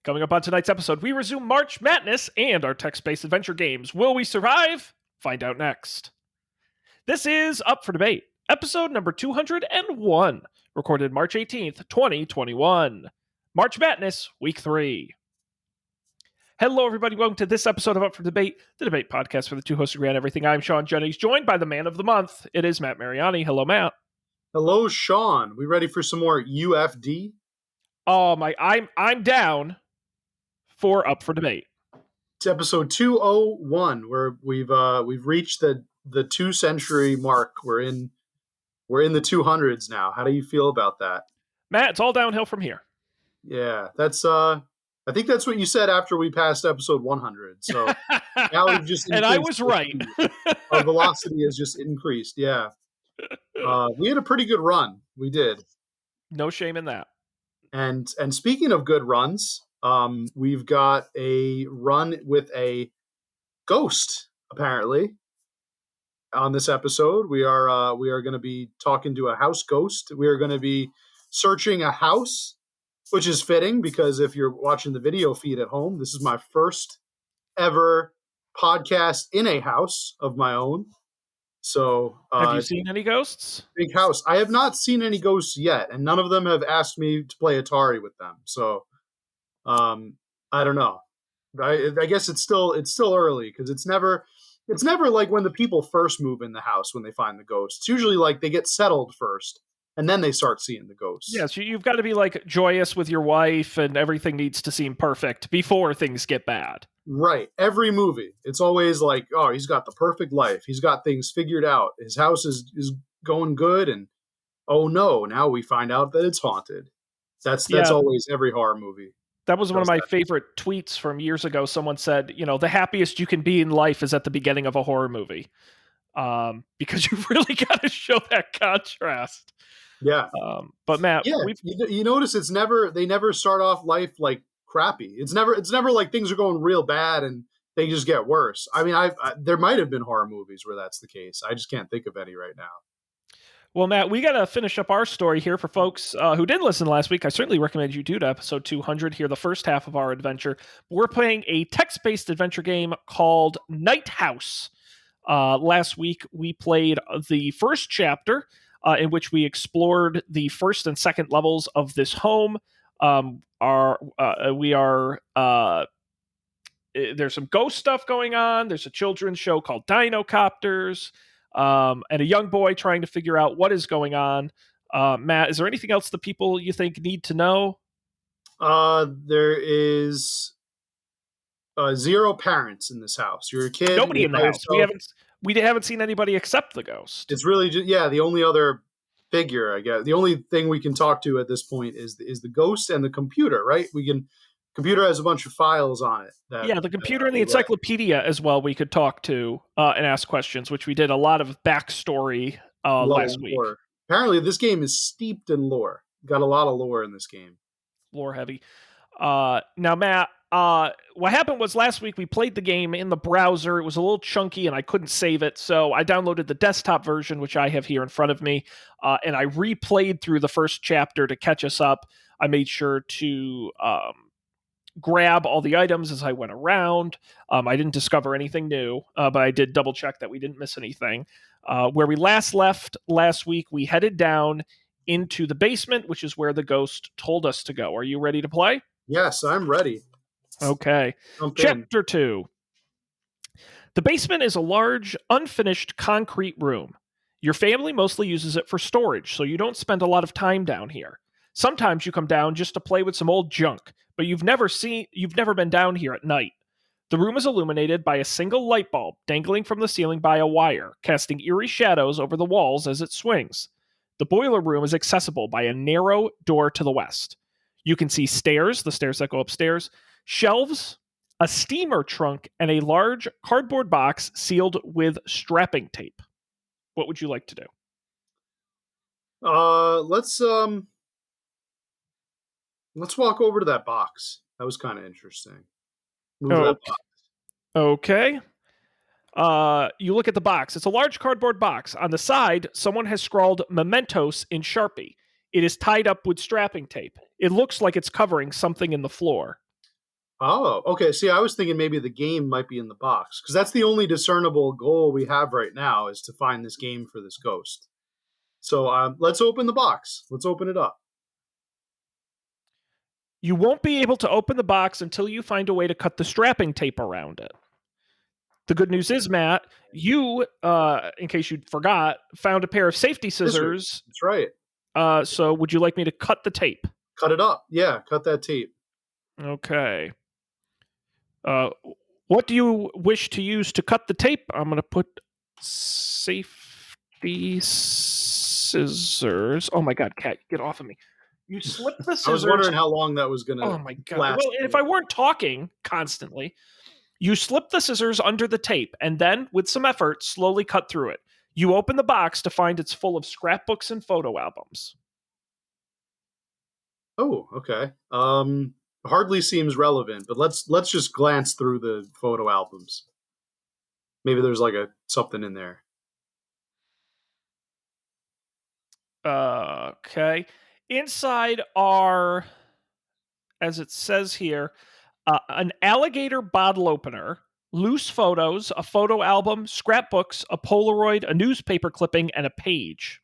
Coming up on tonight's episode, we resume March Madness and our text-based adventure games. Will we survive? Find out next. This is Up for Debate, episode number 201, recorded March 18th, 2021. March Madness, Week 3. Hello, everybody. Welcome to this episode of Up for Debate, the debate podcast for the two hosts who ran everything. I'm Sean Jennings, joined by the man of the month. It is Matt Mariani. Hello, Matt. Hello, Sean. We ready for some more UFD? Oh my! I'm down for Up for Debate. It's episode 201, where we've reached the 2-century mark. We're in the 200s now. How do you feel about that? Matt, it's all downhill from here. Yeah, that's I think that's what you said after we passed episode 100. So now we've just and I was right. Our velocity has just increased. Yeah, we had a pretty good run. We did. No shame in that. And speaking of good runs, we've got a run with a ghost, apparently. On this episode, we are going to be talking to a house ghost. We are going to be searching a house, which is fitting because if you're watching the video feed at home, this is my first ever podcast in a house of my own. So, have you seen any ghosts? Big house. I have not seen any ghosts yet, and none of them have asked me to play Atari with them. So, I don't know. I guess it's still early because it's never like when the people first move in the house when they find the ghosts. It's usually like they get settled first, and then they start seeing the ghosts. Yes, you've got to be like joyous with your wife, and everything needs to seem perfect before things get bad. Right. Every movie, it's always like, oh, he's got the perfect life. He's got things figured out. His house is going good. And oh no, now we find out that it's haunted. That's always every horror movie. That was one of my favorite tweets from years ago. Someone said, the happiest you can be in life is at the beginning of a horror movie. Because you've really got to show that contrast. Yeah. But Matt, you notice they never start off life like crappy. It's never like things are going real bad and they just get worse. I mean, there might have been horror movies where that's the case. I just can't think of any right now. Well, Matt, we got to finish up our story here for folks who didn't listen last week. I certainly recommend you do to episode 200 here, the first half of our adventure. We're playing a text-based adventure game called Night House. Last week, we played the first chapter in which we explored the first and second levels of this home. There's some ghost stuff going on. There's a children's show called Dino Copters, and a young boy trying to figure out what is going on. Matt, is there anything else the people you think need to know? There is 0 parents in this house. You're a kid. Nobody in the house. We haven't seen anybody except the ghost. It's really just, the only other figure, I guess. The only thing we can talk to at this point is the ghost and the computer, right? Computer has a bunch of files on it. The computer and the encyclopedia as well we could talk to and ask questions, which we did a lot of backstory last week. Apparently this game is steeped in lore. Got a lot of lore in this game. Lore heavy. Now, Matt, what happened was last week we played the game in the browser. It was a little chunky and I couldn't save it, so I downloaded the desktop version, which I have here in front of me, and I replayed through the first chapter to catch us up. I made sure to grab all the items as I went around. I didn't discover anything new, but I did double check that we didn't miss anything. Where we last left last week, we headed down into the basement, which is where the ghost told us to go. Are you ready to play? Yes, I'm ready. Okay. Chapter 2. The basement is a large, unfinished concrete room. Your family mostly uses it for storage, so you don't spend a lot of time down here. Sometimes you come down just to play with some old junk, but you've never been down here at night. The room is illuminated by a single light bulb dangling from the ceiling by a wire, casting eerie shadows over the walls as it swings. The boiler room is accessible by a narrow door to the west. You can see stairs, the stairs that go upstairs, shelves, a steamer trunk, and a large cardboard box sealed with strapping tape. What would you like to do? Let's walk over to that box. That was kind of interesting. Move that box. Okay. You look at the box. It's a large cardboard box. On the side, someone has scrawled mementos in Sharpie. It is tied up with strapping tape. It looks like it's covering something in the floor. Oh, okay. See, I was thinking maybe the game might be in the box because that's the only discernible goal we have right now is to find this game for this ghost. So let's open the box. Let's open it up. You won't be able to open the box until you find a way to cut the strapping tape around it. The good news is, Matt, you, in case you forgot, found a pair of safety scissors. That's right. So would you like me to cut the tape? Cut it up. Yeah, cut that tape. Okay. Uh, what do you wish to use to cut the tape? I'm going to put safety scissors. Oh my God, Cat, get off of me. You slip the I was scissors. wondering how long that was going to Oh my God. last. Well, if I weren't talking constantly, you slip the scissors under the tape and then, with some effort, slowly cut through it. You open the box to find it's full of scrapbooks and photo albums. Oh, okay. Hardly seems relevant, but let's just glance through the photo albums. Maybe there's like something in there. Okay. Inside are, as it says here, an alligator bottle opener, loose photos, a photo album, scrapbooks, a Polaroid, a newspaper clipping, and a page.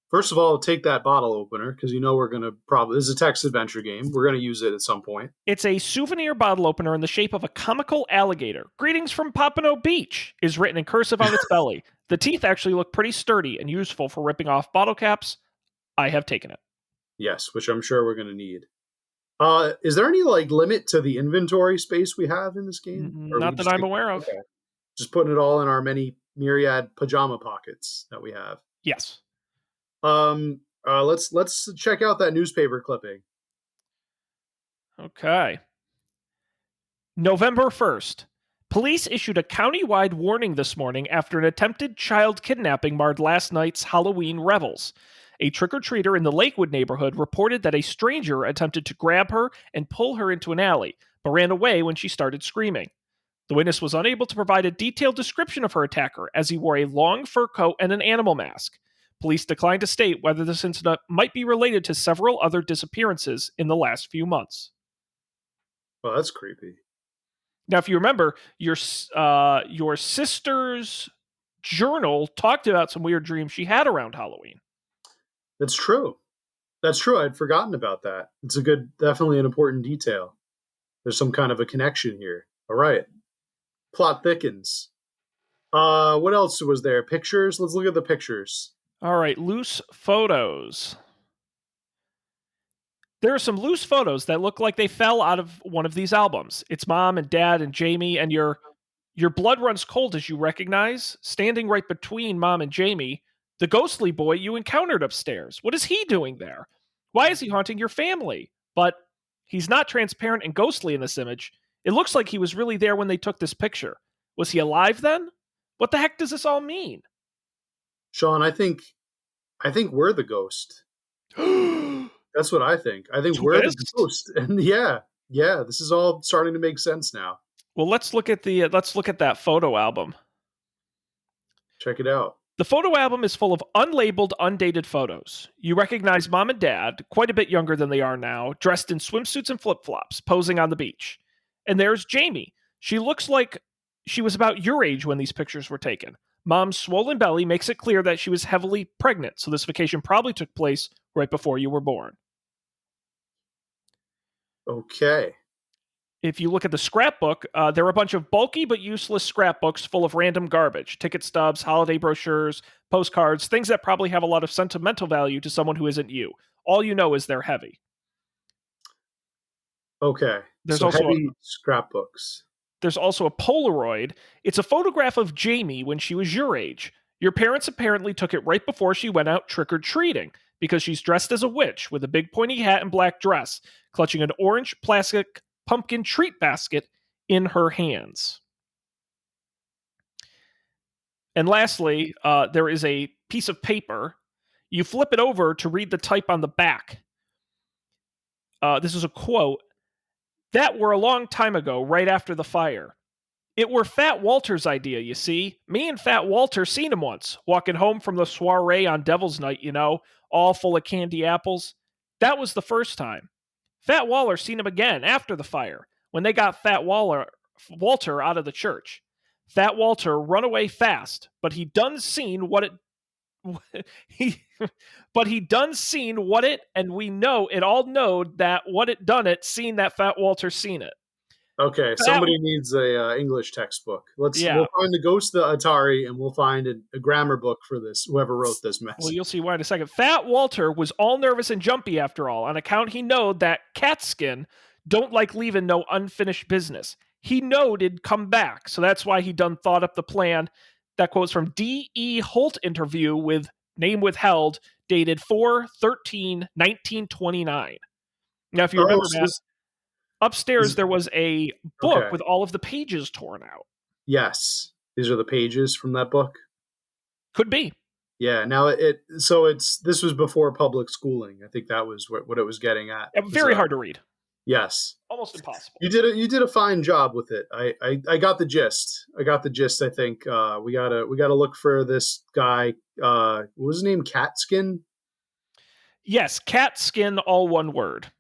First of all, take that bottle opener because you know we're going to probably, this is a text adventure game. We're going to use it at some point. It's a souvenir bottle opener in the shape of a comical alligator. Greetings from Pompano Beach is written in cursive on its belly. The teeth actually look pretty sturdy and useful for ripping off bottle caps. I have taken it. Yes, which I'm sure we're going to need. Is there any like limit to the inventory space we have in this game? Not that I'm aware of. Okay. Just putting it all in our many myriad pajama pockets that we have. Yes. Let's check out that newspaper clipping. Okay. November 1st. Police issued a county-wide warning this morning after an attempted child kidnapping marred last night's Halloween revels. A trick-or-treater in the Lakewood neighborhood reported that a stranger attempted to grab her and pull her into an alley, but ran away when she started screaming. The witness was unable to provide a detailed description of her attacker, as he wore a long fur coat and an animal mask. Police declined to state whether this incident might be related to several other disappearances in the last few months. Well, that's creepy. Now, if you remember, your sister's journal talked about some weird dreams she had around Halloween. That's true. That's true. I'd forgotten about that. It's definitely an important detail. There's some kind of a connection here. All right. Plot thickens. What else was there? Pictures? Let's look at the pictures. All right, loose photos. There are some loose photos that look like they fell out of one of these albums. It's mom and dad and Jamie, and your blood runs cold as you recognize, standing right between mom and Jamie, the ghostly boy you encountered upstairs. What is he doing there? Why is he haunting your family? But he's not transparent and ghostly in this image. It looks like he was really there when they took this picture. Was he alive then? What the heck does this all mean? Sean, I think we're the ghost. That's what I think. I think we're the ghost. And yeah, this is all starting to make sense now. Well, let's look at that photo album. Check it out. The photo album is full of unlabeled, undated photos. You recognize mom and dad, quite a bit younger than they are now, dressed in swimsuits and flip-flops, posing on the beach. And there's Jamie. She looks like she was about your age when these pictures were taken. Mom's swollen belly makes it clear that she was heavily pregnant, so this vacation probably took place right before you were born. Okay. If you look at the scrapbook, there are a bunch of bulky but useless scrapbooks full of random garbage. Ticket stubs, holiday brochures, postcards, things that probably have a lot of sentimental value to someone who isn't you. All you know is they're heavy. Okay. There's so also heavy scrapbooks. There's also a Polaroid. It's a photograph of Jamie when she was your age. Your parents apparently took it right before she went out trick-or-treating, because she's dressed as a witch with a big pointy hat and black dress, clutching an orange plastic pumpkin treat basket in her hands. And lastly, there is a piece of paper. You flip it over to read the type on the back. This is a quote. "That were a long time ago, right after the fire. It were Fat Walter's idea, you see. Me and Fat Walter seen him once, walking home from the soiree on Devil's Night, you know, all full of candy apples. That was the first time. Fat Waller seen him again after the fire, when they got Walter out of the church. Fat Walter run away fast, but he done seen what it he but he done seen what it, and we know it all knowed that what it done it, seen that Fat Walter seen it. Okay, Fat, somebody needs a English textbook. yeah. We'll find the Ghost of the Atari, and we'll find a grammar book for this. Whoever wrote this Well, mess. you'll see why in a second. Fat Walter was all nervous and jumpy after all, on account he knowed that Catskin don't like leaving no unfinished business. He knowed it'd come back, so that's why he done thought up the plan. That quote's from D.E. Holt interview with name withheld, dated 4/13/1929. Now, if you Oh, remember, so Matt, upstairs this there was a book okay. with all of the pages torn out. Yes, these are the pages from that book. Could be. Yeah. Now this was before public schooling. I think that was what it was getting at. Very hard to read. Yes. Almost impossible. You did a fine job with it. I got the gist. I got the gist. I think we gotta look for this guy. What was his name? Catskin. Yes, Catskin, all one word.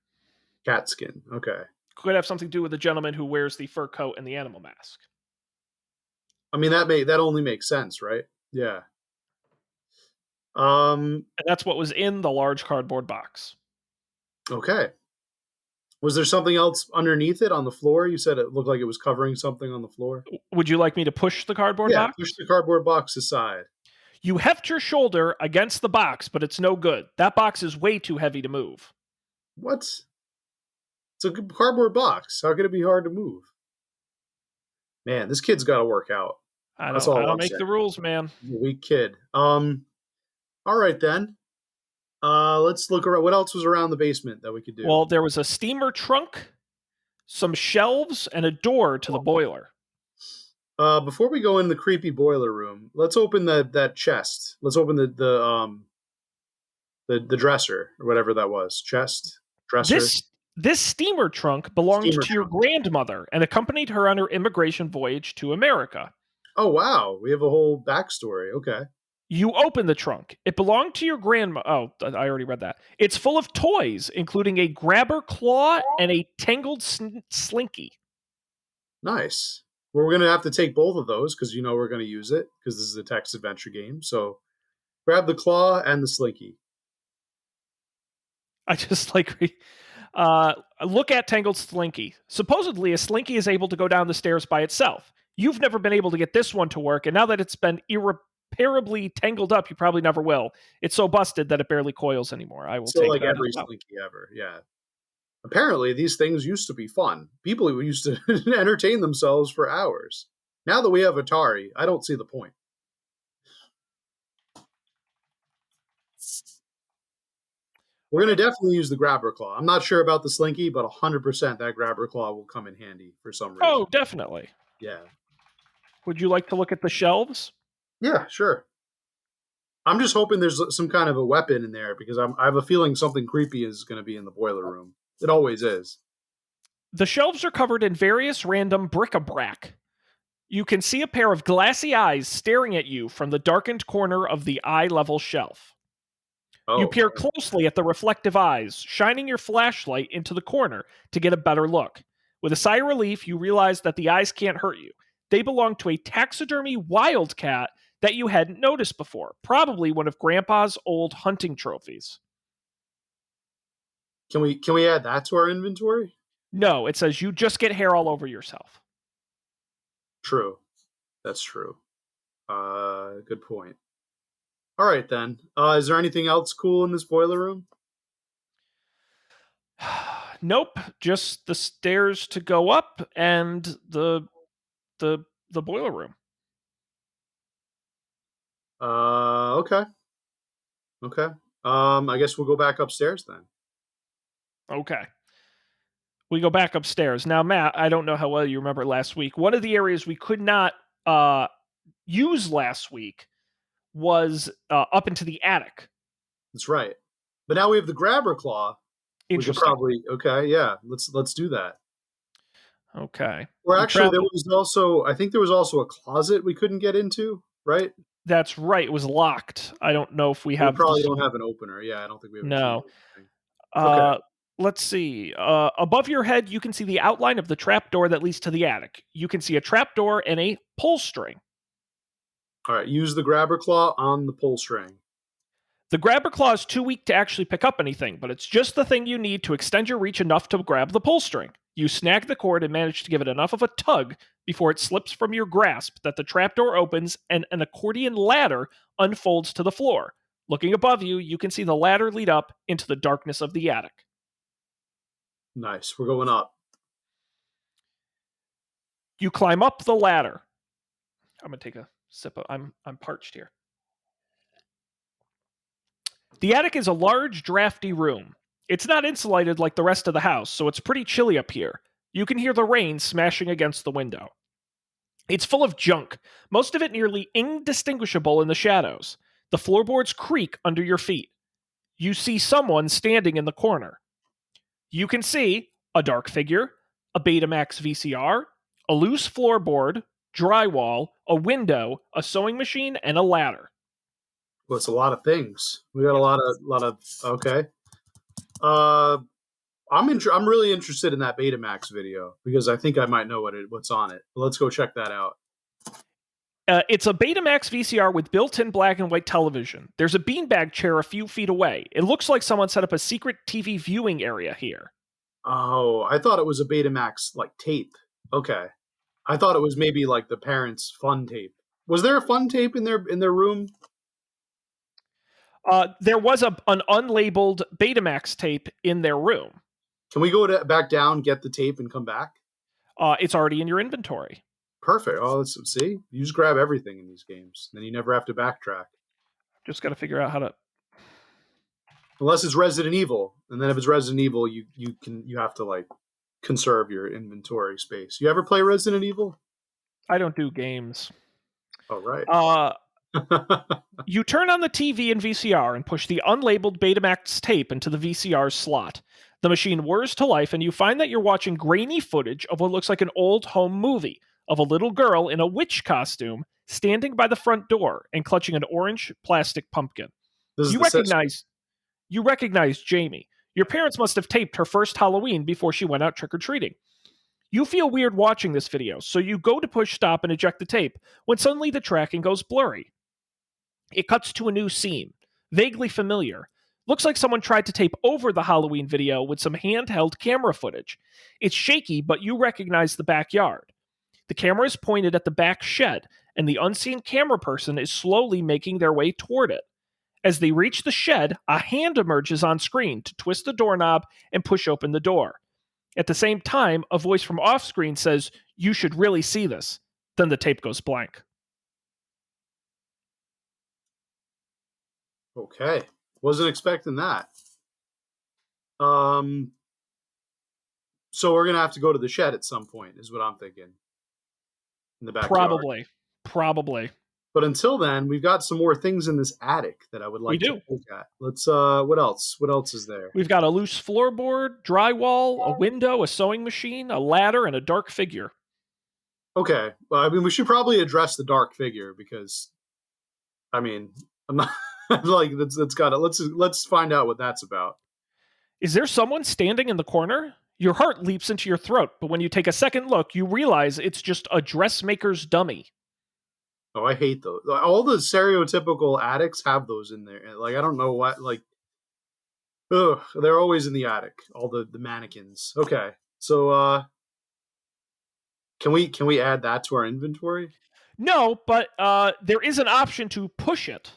Catskin. Okay. Could have something to do with the gentleman who wears the fur coat and the animal mask. I mean that only makes sense, right? Yeah. And that's what was in the large cardboard box. Okay. Was there something else underneath it on the floor? You said it looked like it was covering something on the floor. Would you like me to push the cardboard Yeah, box? push the cardboard box aside. You heft your shoulder against the box, but it's no good. That box is way too heavy to move. What? It's a cardboard box. How could it be hard to move? Man, this kid's got to work out. I That's don't all I'm make saying. the rules, man. He's a weak kid. All right then. Let's look around. What else was around the basement that we could do? Well, there was a steamer trunk, some shelves, and a door to the boiler. Before we go in the creepy boiler room, let's open that chest. Let's open the dresser or whatever that was. Chest, dresser. This steamer trunk belonged Steamer to your trunk. grandmother and accompanied her on her immigration voyage to America. Oh wow, we have a whole backstory. Okay. You open the trunk. It belonged to your grandma. Oh, I already read that. It's full of toys, including a grabber claw and a tangled slinky. Nice. Well, we're gonna have to take both of those because we're gonna use it because this is a text adventure game. So grab the claw and the slinky. I just like look at tangled slinky. Supposedly, a slinky is able to go down the stairs by itself. You've never been able to get this one to work, and now that it's been irreparably tangled up, you probably never will. It's so busted that it barely coils anymore. I will So take like that every as well. slinky ever. Yeah. Apparently, these things used to be fun. People who used to entertain themselves for hours. Now that we have Atari, I don't see the point. We're going to definitely use the grabber claw. I'm not sure about the slinky, but 100% that grabber claw will come in handy for some reason. Oh, definitely. Yeah. Would you like to look at the shelves? Yeah, sure. I'm just hoping there's some kind of a weapon in there because I have a feeling something creepy is going to be in the boiler room. It always is. The shelves are covered in various random bric-a-brac. You can see a pair of glassy eyes staring at you from the darkened corner of the eye-level shelf. Oh. You peer closely at the reflective eyes, shining your flashlight into the corner to get a better look. With a sigh of relief, you realize that the eyes can't hurt you. They belong to a taxidermy wildcat that you hadn't noticed before, probably one of Grandpa's old hunting trophies. Can we add that to our inventory? No, it says you just get hair all over yourself. True. That's true. Good point. All right then. Is there anything else cool in this boiler room? Nope, just the stairs to go up and the boiler room. Okay. Okay. I guess we'll go back upstairs then. Okay. We go back upstairs. Now, Matt, I don't know how well you remember last week. One of the areas we could not use last week was up into the attic. That's right. But now we have the grabber claw. Interesting. Okay, yeah. Let's do that. Okay. Or actually, I think there was also a closet we couldn't get into, right? That's right. It was locked. I don't know if we We have. probably don't have an opener. Yeah, I don't think we have. No. Okay. Let's see. Above your head, you can see the outline of the trap door that leads to the attic. You can see a trap door and a pull string. All right, use the grabber claw on the pull string. The grabber claw is too weak to actually pick up anything, but it's just the thing you need to extend your reach enough to grab the pull string. You snag the cord and manage to give it enough of a tug before it slips from your grasp that the trapdoor opens and an accordion ladder unfolds to the floor. Looking above you, you can see the ladder lead up into the darkness of the attic. Nice. We're going up. You climb up the ladder. I'm gonna take a sip of. I'm parched here. The attic is a large, drafty room. It's not insulated like the rest of the house, so it's pretty chilly up here. You can hear the rain smashing against the window. It's full of junk, most of it nearly indistinguishable in the shadows. The floorboards creak under your feet. You see someone standing in the corner. You can see a dark figure, a Betamax VCR, a loose floorboard, drywall, a window, a sewing machine, and a ladder. Well, it's a lot of things. We got a lot of. Okay. I'm really interested in that Betamax video because I think I might know what's on it. Let's go check that out. It's a Betamax VCR with built-in black and white television. There's a beanbag chair a few feet away. It looks like someone set up a secret TV viewing area here. Oh, I thought it was a Betamax like tape. Okay, I thought it was maybe like the parents' fun tape. Was there a fun tape in their room? There was an unlabeled Betamax tape in their room. Can we go back down, get the tape, and come back? It's already in your inventory. Perfect. Oh, let's see. You just grab everything in these games, then you never have to backtrack. Just got to figure out how to. Unless it's Resident Evil, and then if it's Resident Evil, you have to like conserve your inventory space. You ever play Resident Evil? I don't do games. Oh, right. You turn on the TV and VCR and push the unlabeled Betamax tape into the VCR slot. The machine whirs to life, and you find that you're watching grainy footage of what looks like an old home movie of a little girl in a witch costume standing by the front door and clutching an orange plastic pumpkin. You recognize Jamie. Your parents must have taped her first Halloween before she went out trick-or-treating. You feel weird watching this video, so you go to push stop and eject the tape when suddenly the tracking goes blurry. It cuts to a new scene, vaguely familiar. Looks like someone tried to tape over the Halloween video with some handheld camera footage. It's shaky, but you recognize the backyard. The camera is pointed at the back shed, and the unseen camera person is slowly making their way toward it. As they reach the shed, a hand emerges on screen to twist the doorknob and push open the door. At the same time, a voice from off screen says, "You should really see this." Then the tape goes blank. Okay. Wasn't expecting that. So we're going to have to go to the shed at some point, is what I'm thinking. In the backyard. Probably. But until then, we've got some more things in this attic that I would like to look at. Let's, what else? What else is there? We've got a loose floorboard, drywall, a window, a sewing machine, a ladder, and a dark figure. Okay. Well, I mean, we should probably address the dark figure because, I mean, I'm not like that's got it. Let's find out what that's about. Is there someone standing in the corner? Your heart leaps into your throat, but when you take a second look, you realize it's just a dressmaker's dummy. Oh, I hate those. All the stereotypical attics have those in there. Like, I don't know what, like, ugh, they're always in the attic. All the mannequins. Okay. So, can we add that to our inventory? No, but there is an option to push it.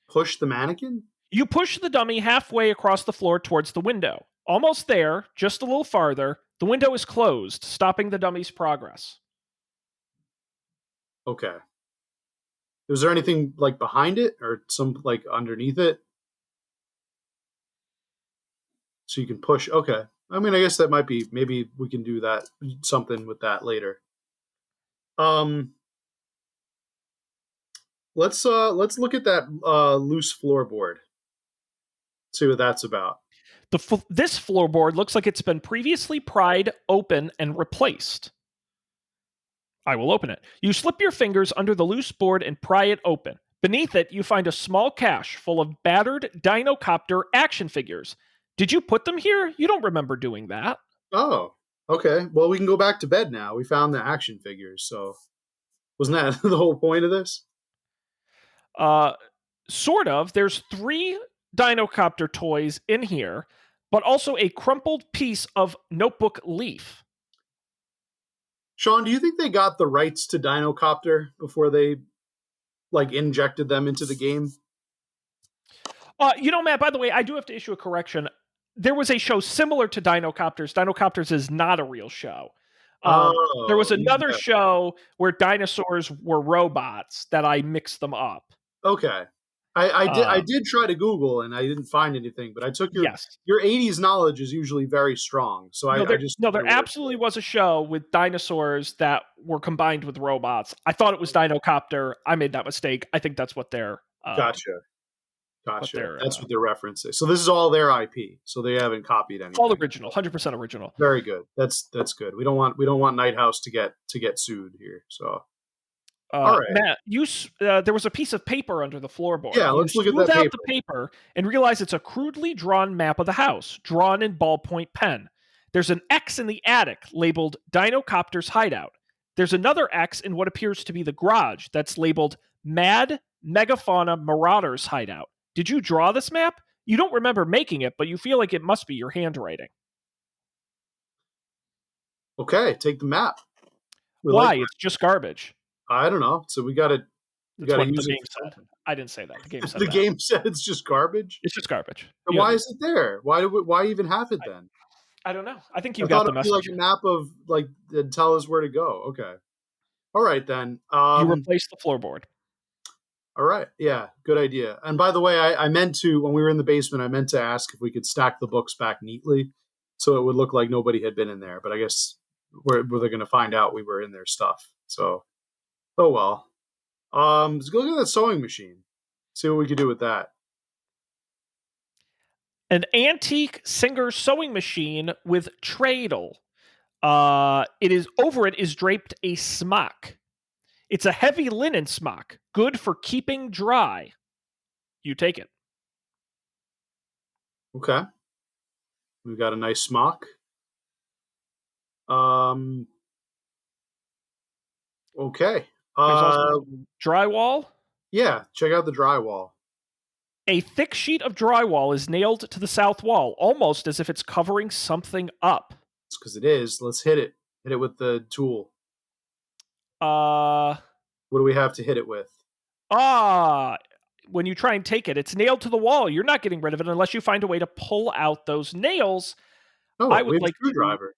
Push the mannequin? You push the dummy halfway across the floor towards the window. Almost there, just a little farther, the window is closed, stopping the dummy's progress. Okay. Is there anything like behind it or some like underneath it? So you can push. Okay. I mean, I guess that might be, maybe we can do that, something with that later. Let's look at that loose floorboard. See what that's about. This floorboard looks like it's been previously pried open and replaced. I will open it. You slip your fingers under the loose board and pry it open. Beneath it, you find a small cache full of battered Dinocopter action figures. Did you put them here? You don't remember doing that. Oh, okay. Well, we can go back to bed now. We found the action figures, so wasn't that the whole point of this? Uh, sort of. There's 3 Dinocopter toys in here, but also a crumpled piece of notebook leaf. Sean, do you think they got the rights to Dinocopter before they like injected them into the game? Matt, by the way, I do have to issue a correction. There was a show similar to Dinocopters. Dinocopters is not a real show. There was Oh, another yeah. show where dinosaurs were robots that I mixed them up. Okay. I Um, did try to Google and I didn't find anything, but I took yes. your 80s knowledge is usually very strong. So I just No, took there your word absolutely for it. was a show with dinosaurs that were combined with robots. I thought it was Dinocopter. I made that mistake. I think that's what they're Gotcha. what Gotcha. they're That's what their reference is. So this is all their IP. So they haven't copied all anything. original, 100% original. Very good. That's good. We don't want Night House to get sued here. So all right. Matt, there was a piece of paper under the floorboard. Yeah, You let's look at smooth that out paper. the paper and realize it's a crudely drawn map of the house, drawn in ballpoint pen. There's an X in the attic labeled Dinocopter's Hideout. There's another X in what appears to be the garage that's labeled Mad Megafauna Marauder's Hideout. Did you draw this map? You don't remember making it, but you feel like it must be your handwriting. Okay, take the map. We like Why? It's just garbage. I don't know. So we That's gotta what the use it game for said. I didn't say that. The game something. said The that. game said it's just garbage. It's just garbage. Then You don't why need is it there? Why even have it then? I don't know. I think you I got thought the it'd be like message. a map of like that'd tell us where to go. Okay. All right then. You replace the floorboard. All right. Yeah, good idea. And by the way, I meant to when we were in the basement, I meant to ask if we could stack the books back neatly so it would look like nobody had been in there. But I guess we're going to find out we were in their stuff. So, oh well. Let's go look at that sewing machine. See what we could do with that. An antique Singer sewing machine with treadle. It is draped a smock. It's a heavy linen smock, good for keeping dry. You take it. Okay. We've got a nice smock. Um. Okay. There's also some drywall. Yeah. Check out the drywall. A thick sheet of drywall is nailed to the south wall, almost as if it's covering something up. It's because it is. Let's hit it. Hit it with the tool. Uh, What do we have to hit it with? ah, when you try and take it, it's nailed to the wall. You're not getting rid of it unless you find a way to pull out those nails. I Oh, we would have a like to. screwdriver.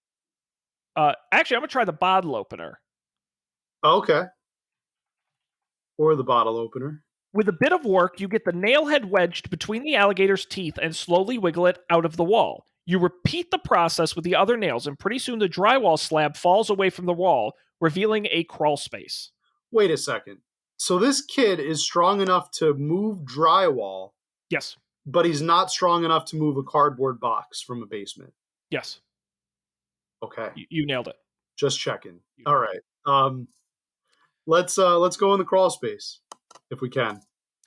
Actually, I'm gonna try the bottle opener. Oh, okay. Or the bottle opener. With a bit of work, you get the nail head wedged between the alligator's teeth and slowly wiggle it out of the wall. You repeat the process with the other nails, and pretty soon the drywall slab falls away from the wall, revealing a crawl space. Wait a second. So this kid is strong enough to move drywall, Yes. but he's not strong enough to move a cardboard box from a basement. Yes. Okay. You nailed it. Just checking. You All nailed right. Let's go in the crawl space if we can,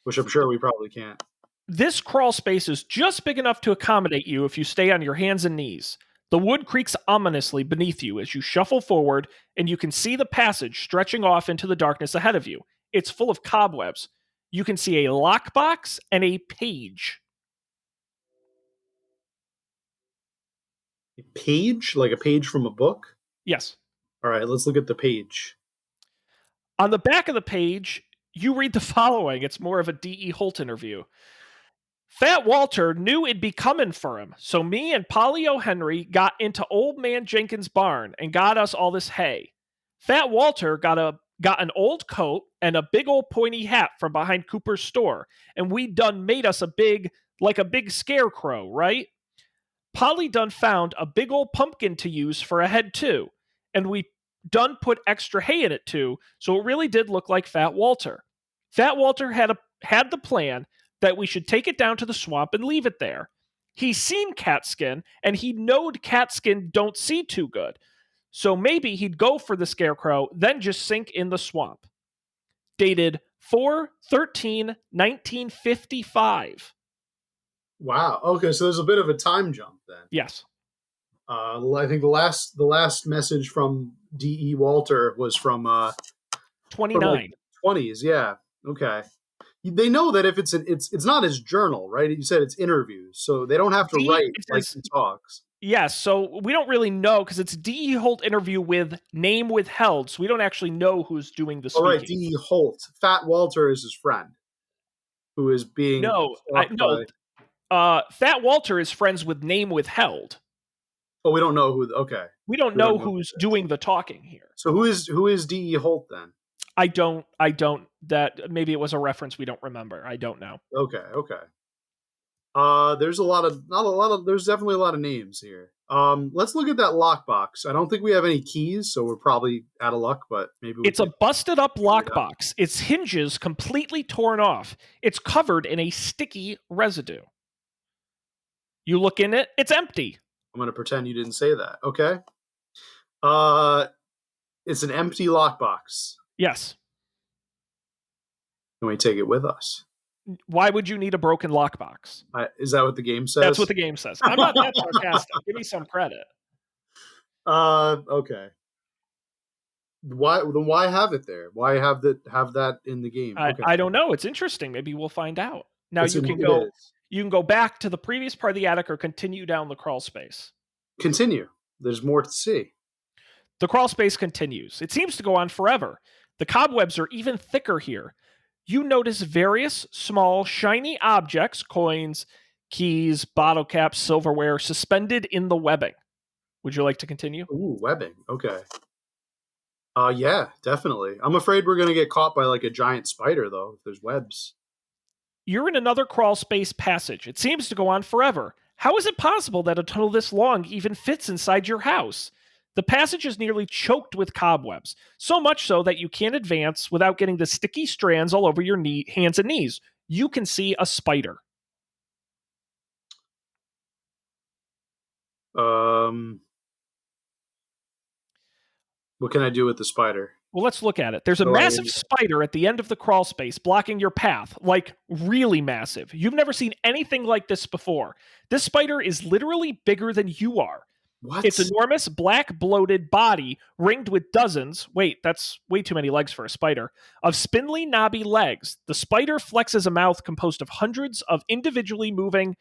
which I'm sure we probably can't. This crawl space is just big enough to accommodate you if you stay on your hands and knees. The wood creaks ominously beneath you as you shuffle forward, and you can see the passage stretching off into the darkness ahead of you. It's full of cobwebs. You can see a lockbox and a page. A page? Like a page from a book? Yes. All right, let's look at the page. On the back of the page, you read the following. It's more of a D.E. Holt interview. Fat Walter knew it'd be coming for him, so me and Polly O'Henry got into Old Man Jenkins' barn and got us all this hay. Fat Walter got an old coat and a big old pointy hat from behind Cooper's store, and we done made us a big scarecrow, right? Polly done found a big old pumpkin to use for a head too, and we done put extra hay in it too, so it really did look like Fat Walter. Fat Walter had the plan that we should take it down to the swamp and leave it there. He seen Catskin, and he knowed Catskin don't see too good. So maybe he'd go for the scarecrow, then just sink in the swamp. Dated 4/13/1955. Wow. Okay, so there's a bit of a time jump then. Yes. I think the last message from D.E. Walter was from like 29. 20s. Yeah. Okay. They know that if it's not his journal, right? You said it's interviews, so they don't have to D, write it like says, he talks. yes. So we don't really know because it's D.E. Holt interview with name withheld. So we don't actually know who's doing the All right, speaking. D.E. Holt. Fat Walter is his friend who is being No, stalked no. by. Fat Walter is friends with name withheld. Oh, we don't know who. Okay, We don't we don't know know who who's it is. doing the talking here. So who is D.E. Holt then? I don't that maybe it was a reference we don't remember. I don't know. Okay, okay. There's not a lot of there's definitely a lot of names here. Let's look at that lockbox. I don't think we have any keys, so we're probably out of luck, but maybe we It's a could busted up figure it out. lockbox. Its hinges completely torn off. It's covered in a sticky residue. You look in it, it's empty. I'm gonna pretend you didn't say that. Okay. Uh, it's an empty lockbox. Yes. Can we take it with us? Why would you need a broken lockbox? Is that what the game That's what says? the game says. I'm not that sarcastic. Give me some credit. Okay. Why have it there? Why have that in the game? I, Okay. I don't know. It's interesting. Maybe we'll find out. Now It is. you can go back to the previous part of the attic or continue down the crawl space. Continue. There's more to see. The crawl space continues. It seems to go on forever. The cobwebs are even thicker here. You notice various small, shiny objects, coins, keys, bottle caps, silverware, suspended in the webbing. Would you like to continue? Ooh, webbing. Okay. Yeah, definitely. I'm afraid we're gonna get caught by like a giant spider though, if there's webs. You're in another crawl space passage. It seems to go on forever. How is it possible that a tunnel this long even fits inside your house? The passage is nearly choked with cobwebs, so much so that you can't advance without getting the sticky strands all over your hands and knees. You can see a spider. Um, what can I do with the spider? Well, let's look at it. There's a So I massive spider at the end of the crawl space blocking your path, like really massive. You've never seen anything like this before. This spider is literally bigger than you are. Its what? enormous black bloated body, ringed with dozens, wait, that's way too many legs for a spider, of spindly knobby legs. The spider flexes a mouth composed of hundreds of individually moving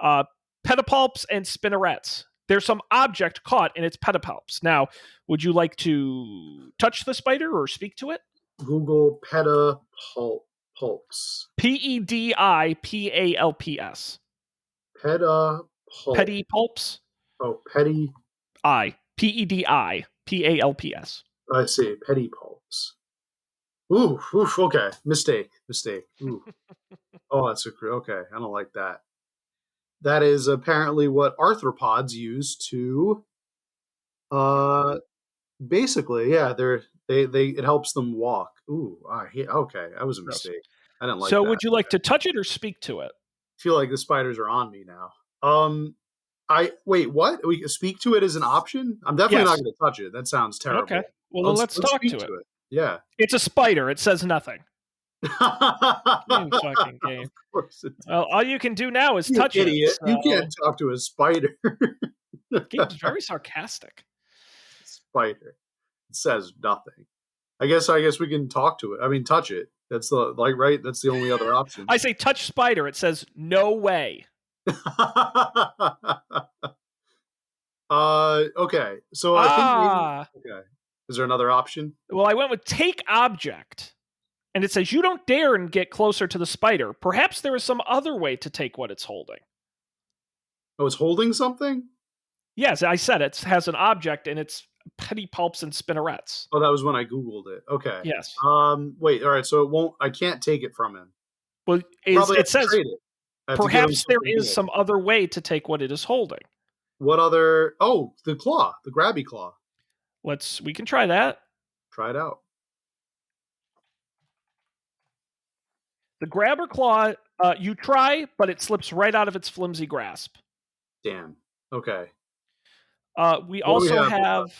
uh, pedipalps and spinnerets. There's some object caught in its pedipalps. Now, would you like to touch the spider or speak to it? Google pulps. Pedipalps. Pedipulp. Pedipalps? Oh, petty. Pedipalps. I see. Pedipulps. Ooh, oof, okay. Mistake. Ooh. Oh, that's okay. I don't like that. That is apparently what arthropods use to uh basically, yeah, they it helps them walk. Ooh, okay, that was a Gross. mistake. I didn't like So, that. would you like to touch it or speak to it? I feel like the spiders are on me now. I wait, what? We can speak to it as an option? I'm definitely not Yes. going to touch it. That sounds Okay. terrible. Well, then Let's let's let's talk speak to to it. it. Yeah. It's a spider. It says nothing. You fucking Of game. course it Well, all you can do now is You touch it. idiot. You So, can't talk to a spider. game's very sarcastic. Spider. It says nothing. I guess we can talk to it. I mean touch it. That's the like right? That's the only other option. I say touch spider. It says no way. Okay. So I think maybe Ah. okay. Is there another option? Well, I went with take object. And it says you don't dare and get closer to the spider. Perhaps there is some other way to take what it's holding. Oh, it's holding something? Yes, I said it has an object and it's pedipalps and spinnerets. Oh, that was when I Googled it. Okay. Yes. Wait, all right, so it won't I can't take it from him. Well, Probably have it to says trade it. I have to give him perhaps there something is good. some other way to take what it is holding. What other the claw, the grabby claw. We can try that. Try it out. The grabber claw, you try, but it slips right out of its flimsy grasp. Damn. Okay. We What do we also have with have, us?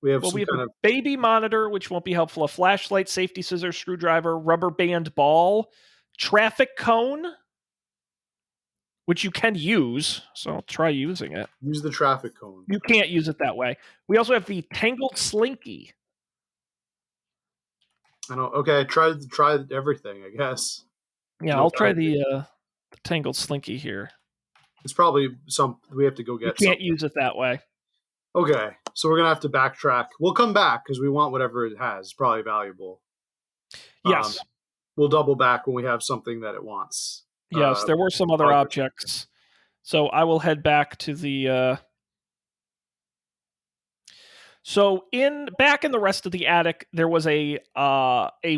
We have well, we some have kind a of baby monitor, which won't be helpful, a flashlight, safety scissors, screwdriver, rubber band ball, traffic cone, which you can use. So try using it. Use the traffic cone. You can't use it that way. We also have the Tangled Slinky. I don't. Okay, try everything. I guess. Yeah, I'll try the Tangled Slinky here. It's probably some. We have to go get. You can't something. use it that way. Okay, so we're gonna have to backtrack. We'll come back because we want whatever it has. It's probably valuable. Yes. We'll double back when we have something that it wants. Yes, there were some other objects. So I will head back to the. So back in the rest of the attic, there was a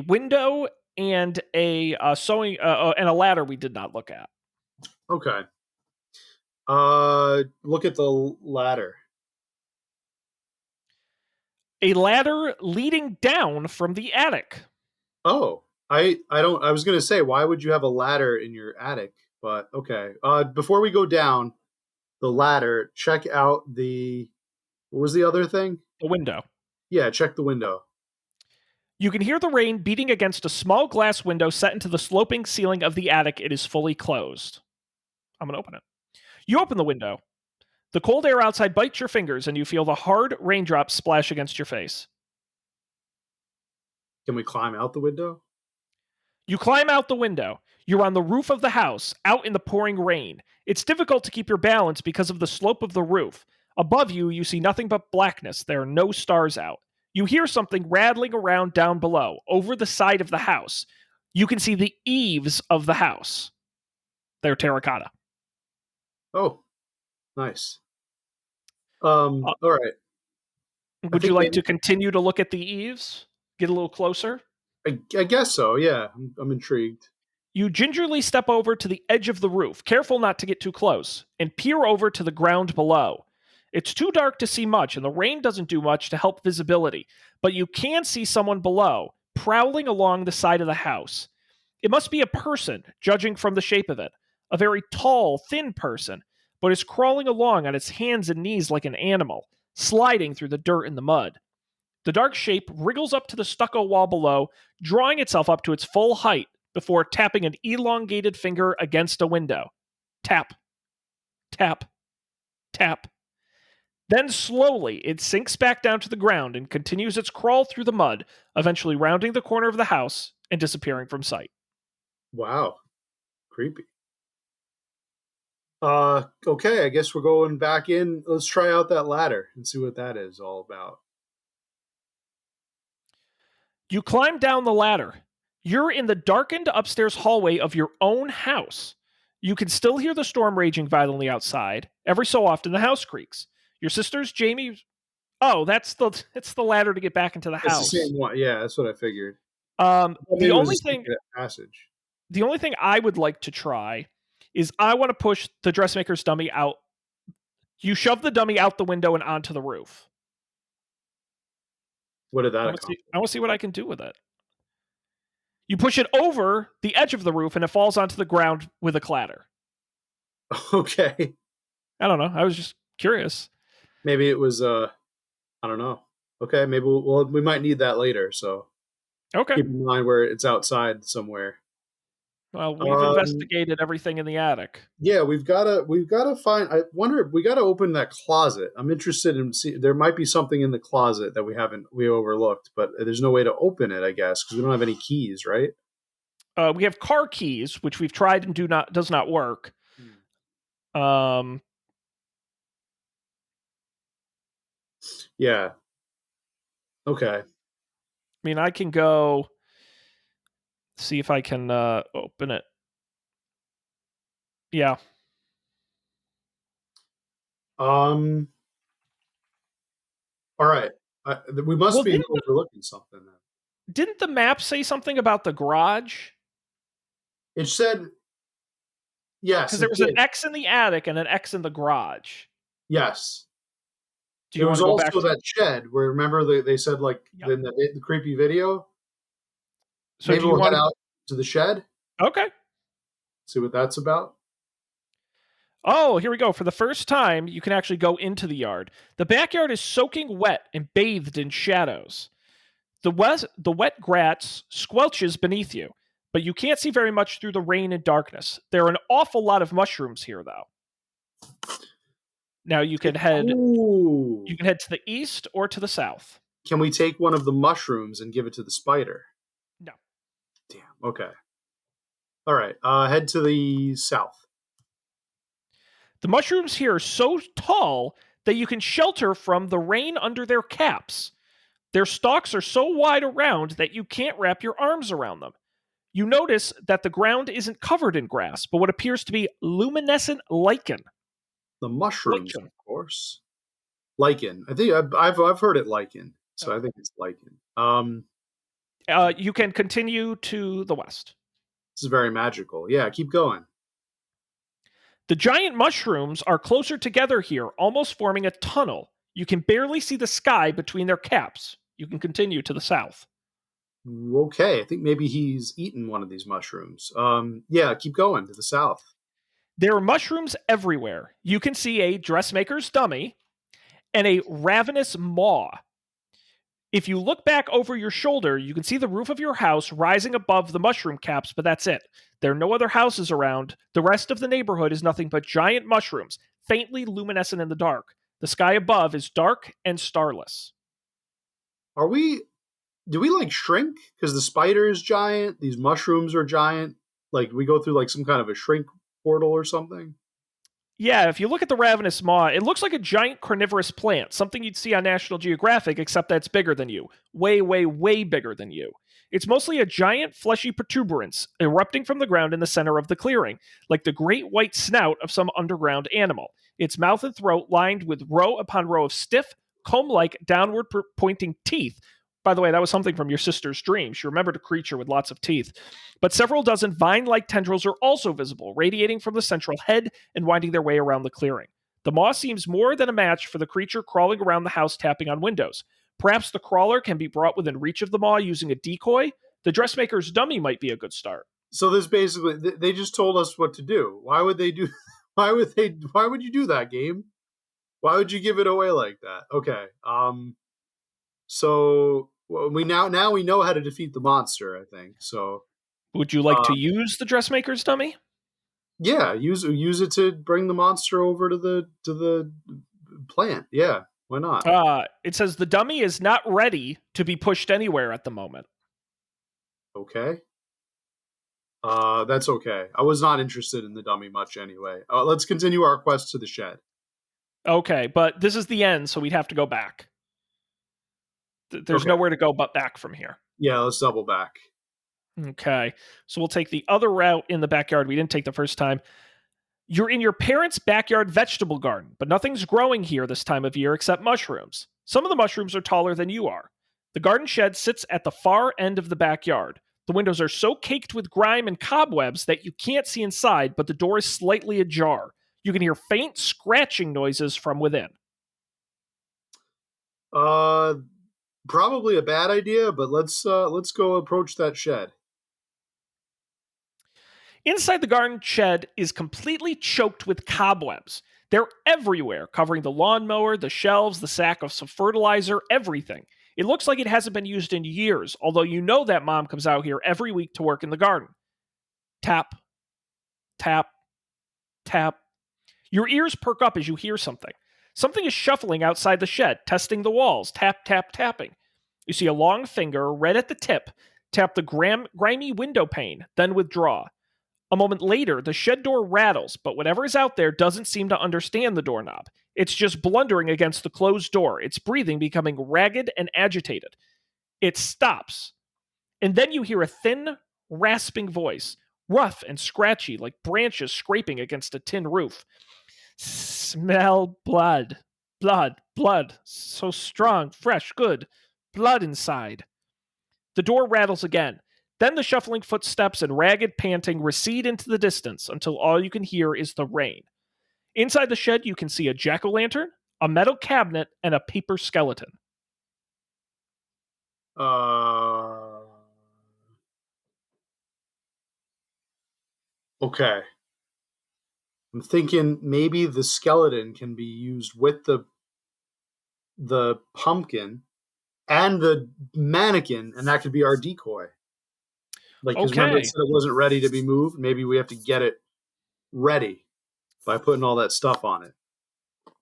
window and a sewing and a ladder we did not look at. Okay. Look at the ladder. A ladder leading down from the attic. Oh, I don't. I was gonna say, why would you have a ladder in your attic? But okay. Before we go down the ladder, check out the. What was the other thing? The window. Yeah, check the window. You can hear the rain beating against a small glass window set into the sloping ceiling of the attic. It is fully closed. I'm gonna open it. You open the window. The cold air outside bites your fingers, and you feel the hard raindrops splash against your face. Can we climb out the window? You climb out the window. You're on the roof of the house, out in the pouring rain. It's difficult to keep your balance because of the slope of the roof. Above you, you see nothing but blackness. There are no stars out. You hear something rattling around down below, over the side of the house. You can see the eaves of the house. They're terracotta. Oh, nice. All right. Would you like to continue to look at the eaves? Get a little closer? I guess so, yeah. I'm intrigued. You gingerly step over to the edge of the roof, careful not to get too close, and peer over to the ground below. It's too dark to see much, and the rain doesn't do much to help visibility, but you can see someone below, prowling along the side of the house. It must be a person, judging from the shape of it. A very tall, thin person, but is crawling along on its hands and knees like an animal, sliding through the dirt and the mud. The dark shape wriggles up to the stucco wall below, drawing itself up to its full height before tapping an elongated finger against a window. Tap, tap, tap. Then slowly it sinks back down to the ground and continues its crawl through the mud, eventually rounding the corner of the house and disappearing from sight. Wow. Creepy. Okay, I guess we're going back in. Let's try out that ladder and see what that is all about. You climb down the ladder. You're in the darkened upstairs hallway of your own house. You can still hear the storm raging violently outside. Every so often, the house creaks. Your sisters, Jamie. Oh, it's the ladder to get back into the house. It's the same one. Yeah, that's what I figured. The only thing I would like to try is I want to push the dressmaker's dummy out. You shove the dummy out the window and onto the roof. What did that I want to see what I can do with it. You push it over the edge of the roof and it falls onto the ground with a clatter. Okay. I don't know. I was just curious. Maybe it was I don't know. Okay, maybe we might need that later, so okay. Keep in mind where it's outside somewhere. Well, we've investigated everything in the attic. Yeah, we've got to find. I wonder if we got to open that closet. I'm interested in there might be something in the closet that we overlooked, but there's no way to open it, I guess, because we don't have any keys, right? We have car keys, which we've tried and does not work. Yeah. Okay. I mean, I can go see if I can open it. Yeah. All right. We must be overlooking something then. Didn't the map say something about the garage? It said yes. Because there was an X in the attic and an X in the garage. Yes. There was also that shed where, remember, they said, like, in the creepy video? So maybe we'll head out to the shed? Okay. See what that's about? Oh, here we go. For the first time, you can actually go into the yard. The backyard is soaking wet and bathed in shadows. The wet grass squelches beneath you, but you can't see very much through the rain and darkness. There are an awful lot of mushrooms here, though. Now you can head to the east or to the south. Can we take one of the mushrooms and give it to the spider? No. Damn. Okay. All right. Head to the south. The mushrooms here are so tall that you can shelter from the rain under their caps. Their stalks are so wide around that you can't wrap your arms around them. You notice that the ground isn't covered in grass, but what appears to be luminescent lichen. The mushrooms, of course. Lichen. I think I've heard it lichen, so I think it's lichen. You can continue to the west. This is very magical. Yeah, keep going. The giant mushrooms are closer together here, almost forming a tunnel. You can barely see the sky between their caps. You can continue to the south. Okay, I think maybe he's eaten one of these mushrooms. Yeah, keep going to the south. There are mushrooms everywhere. You can see a dressmaker's dummy and a ravenous maw. If you look back over your shoulder, you can see the roof of your house rising above the mushroom caps, but that's it. There are no other houses around. The rest of the neighborhood is nothing but giant mushrooms, faintly luminescent in the dark. The sky above is dark and starless. Do we like shrink? Because the spider is giant, these mushrooms are giant. Like, we go through like some kind of a shrink portal or something? Yeah, if you look at the ravenous maw, it looks like a giant carnivorous plant, something you'd see on National Geographic, except that it's bigger than you. Way, way, way bigger than you. It's mostly a giant fleshy protuberance erupting from the ground in the center of the clearing, like the great white snout of some underground animal. Its mouth and throat lined with row upon row of stiff, comb-like, downward pointing teeth. By the way, that was something from your sister's dream. She remembered a creature with lots of teeth. But several dozen vine-like tendrils are also visible, radiating from the central head and winding their way around the clearing. The maw seems more than a match for the creature crawling around the house tapping on windows. Perhaps the crawler can be brought within reach of the maw using a decoy? The dressmaker's dummy might be a good start. So this basically, they just told us what to do. Why would they do? Why would you do that, game? Why would you give it away like that? Okay. So we now we know how to defeat the monster, I think. So would you like to use the dressmaker's dummy? Yeah, use it to bring the monster over to the plant. Yeah, why not? It says the dummy is not ready to be pushed anywhere at the moment. Okay. That's okay. I was not interested in the dummy much anyway. Let's continue our quest to the shed. Okay, but this is the end, so we'd have to go back. There's nowhere to go but back from here. Yeah, let's double back. Okay, so we'll take the other route in the backyard we didn't take the first time. You're in your parents' backyard vegetable garden, but nothing's growing here this time of year except mushrooms. Some of the mushrooms are taller than you are. The garden shed sits at the far end of the backyard. The windows are so caked with grime and cobwebs that you can't see inside, but the door is slightly ajar. You can hear faint scratching noises from within. Probably a bad idea, but let's go approach that shed. Inside the garden shed is completely choked with cobwebs. They're everywhere, covering the lawnmower, the shelves, the sack of some fertilizer, everything. It looks like it hasn't been used in years, although you know that mom comes out here every week to work in the garden. Tap, tap, tap. Your ears perk up as you hear something. Something is shuffling outside the shed, testing the walls, tap, tap, tapping. You see a long finger, red at the tip, tap the grimy window pane, then withdraw. A moment later, the shed door rattles, but whatever is out there doesn't seem to understand the doorknob. It's just blundering against the closed door, its breathing becoming ragged and agitated. It stops. And then you hear a thin, rasping voice, rough and scratchy like branches scraping against a tin roof. Smell blood. Blood. Blood. So strong, fresh, good. Blood inside. The door rattles again. Then the shuffling footsteps and ragged panting recede into the distance until all you can hear is the rain. Inside the shed, you can see a jack-o'-lantern, a metal cabinet, and a paper skeleton. Okay. I'm thinking maybe the skeleton can be used with the pumpkin and the mannequin, and that could be our decoy. Like, because remember it Okay. said it wasn't ready to be moved. Maybe we have to get it ready by putting all that stuff on it.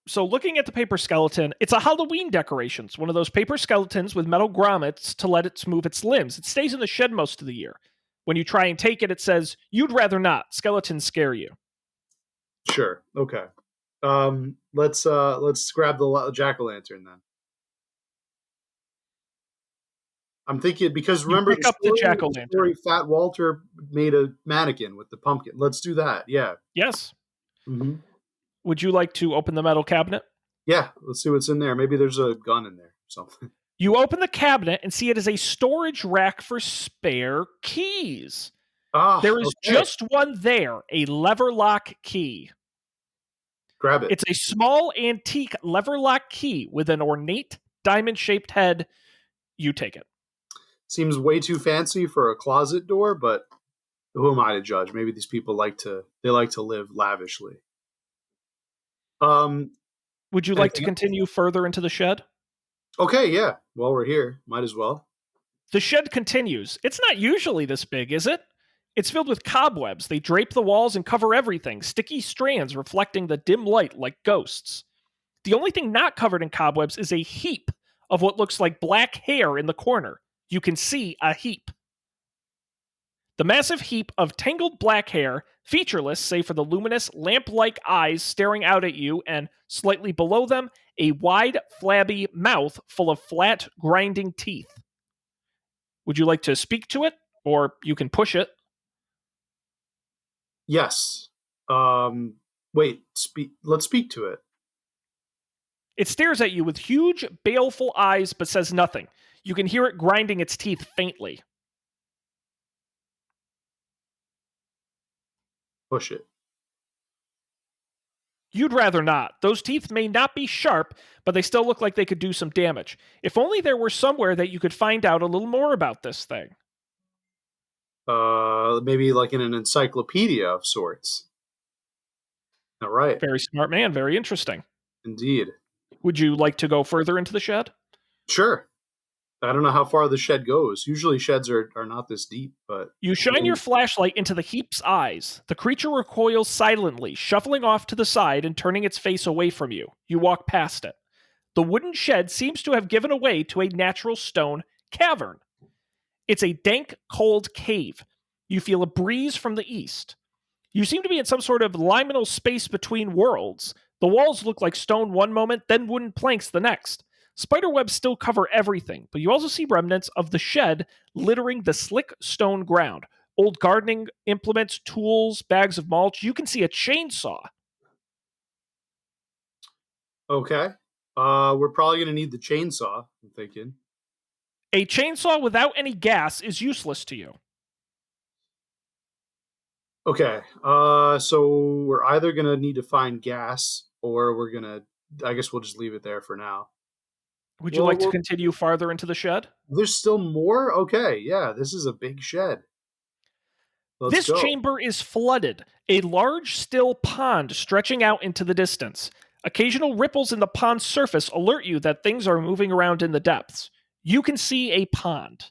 So looking at the paper skeleton, it's a Halloween decoration. It's one of those paper skeletons with metal grommets to let it move its limbs. It stays in the shed most of the year. When you try and take it, it says, "You'd rather not. Skeletons scare you." Sure. Okay. Let's grab the jack-o'-lantern then. I'm thinking because You remember pick up the jack-o'-lantern. Fat Walter made a mannequin with the pumpkin. Let's do that. Yeah. Yes. Hmm. Would you like to open the metal cabinet? Yeah. Let's see what's in there. Maybe there's a gun in there or something. You open the cabinet and see it is a storage rack for spare keys. Ah, There is okay. just one there, a lever lock key. Grab it. It's a small antique lever lock key with an ornate diamond shaped head. You take it. Seems way too fancy for a closet door, but who am I to judge? Maybe these people like to live lavishly. Um, Would you like to anything else? continue further into the shed? Okay, yeah. While we're here, might as well. The shed continues. It's not usually this big, is it? It's filled with cobwebs. They drape the walls and cover everything, sticky strands reflecting the dim light like ghosts. The only thing not covered in cobwebs is a heap of what looks like black hair in the corner. You can see a heap. The massive heap of tangled black hair, featureless save for the luminous, lamp like eyes staring out at you, and slightly below them, a wide, flabby mouth full of flat, grinding teeth. Would you like to speak to it? Or you can push it. Yes. Wait. Let's speak to it. It stares at you with huge, baleful eyes but says nothing. You can hear it grinding its teeth faintly. Push it. You'd rather not. Those teeth may not be sharp, but they still look like they could do some damage. If only there were somewhere that you could find out a little more about this thing. Maybe like in an encyclopedia of sorts. All right. Very smart man, very interesting. Indeed. Would you like to go further into the shed? Sure. I don't know how far the shed goes. Usually sheds are not this deep, but You shine your flashlight into the heap's eyes. The creature recoils silently, shuffling off to the side and turning its face away from you. You walk past it. The wooden shed seems to have given way to a natural stone cavern. It's a dank, cold cave. You feel a breeze from the east. You seem to be in some sort of liminal space between worlds. The walls look like stone one moment, then wooden planks the next. Spiderwebs still cover everything, but you also see remnants of the shed littering the slick stone ground. Old gardening implements, tools, bags of mulch. You can see a chainsaw. okay. We're probably gonna need the chainsaw. I'm thinking. A chainsaw without any gas is useless to you. Okay. So we're either gonna need to find gas, or we're gonna. I guess we'll just leave it there for now. Would you Well, like to continue farther into the shed? there's still more. Okay. Yeah. This is a big shed. Let's This go. chamber is flooded, a large, still pond stretching out into the distance. Occasional ripples in the pond's surface alert you that things are moving around in the depths. You can see a pond.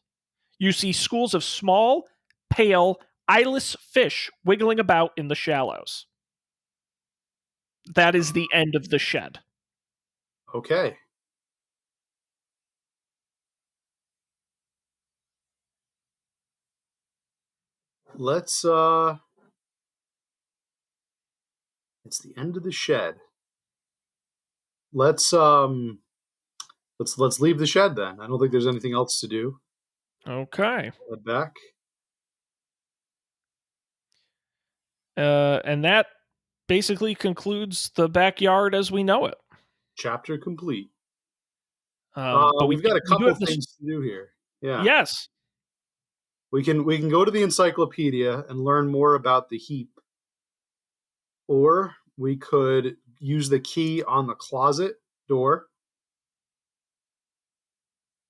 You see schools of small, pale, eyeless fish wiggling about in the shallows. That is the end of the shed. Okay. Let's. It's the end of the shed. Let's. Let's leave the shed then. I don't think there's anything else to do. Okay. Head back. And that basically concludes the backyard as we know it. Chapter complete. But We've got a we do couple have this. things to do here. Yeah. Yes. We can go to the encyclopedia and learn more about the heap, or we could use the key on the closet door.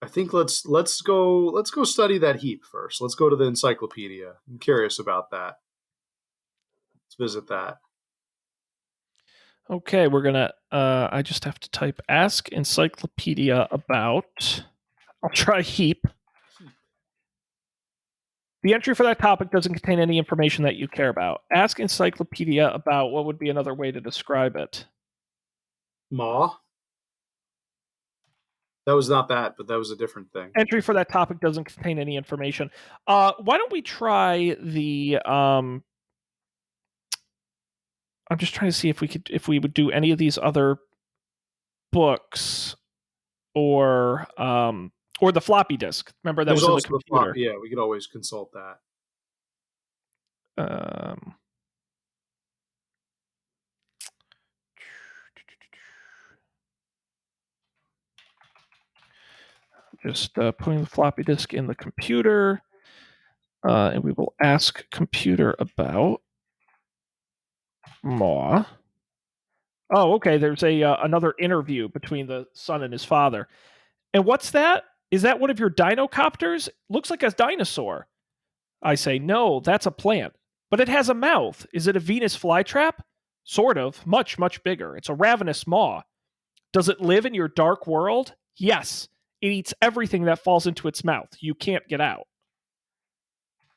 I think let's go study that heap first. Let's go to the encyclopedia. I'm curious about that. Let's visit that. Okay, we're gonna. I just have to type "ask encyclopedia about." I'll try heap. The entry for that topic doesn't contain any information that you care about. Ask encyclopedia about what would be another way to describe it. Maw. That was not that, but that was a different thing. Entry for that topic doesn't contain any information. Why don't we try the? I'm just trying to see if we would do any of these other books or the floppy disk. Remember that There's was in the also the flop. computer. Yeah, we could always consult that. Just putting the floppy disk in the computer, and we will ask computer about Maw. Oh, okay. There's another interview between the son and his father. And what's that? Is that one of your dinocopters? Looks like a dinosaur. I say, no, that's a plant. But it has a mouth. Is it a Venus flytrap? Sort of. Much, much bigger. It's a ravenous maw. Does it live in your dark world? Yes. It eats everything that falls into its mouth. You can't get out.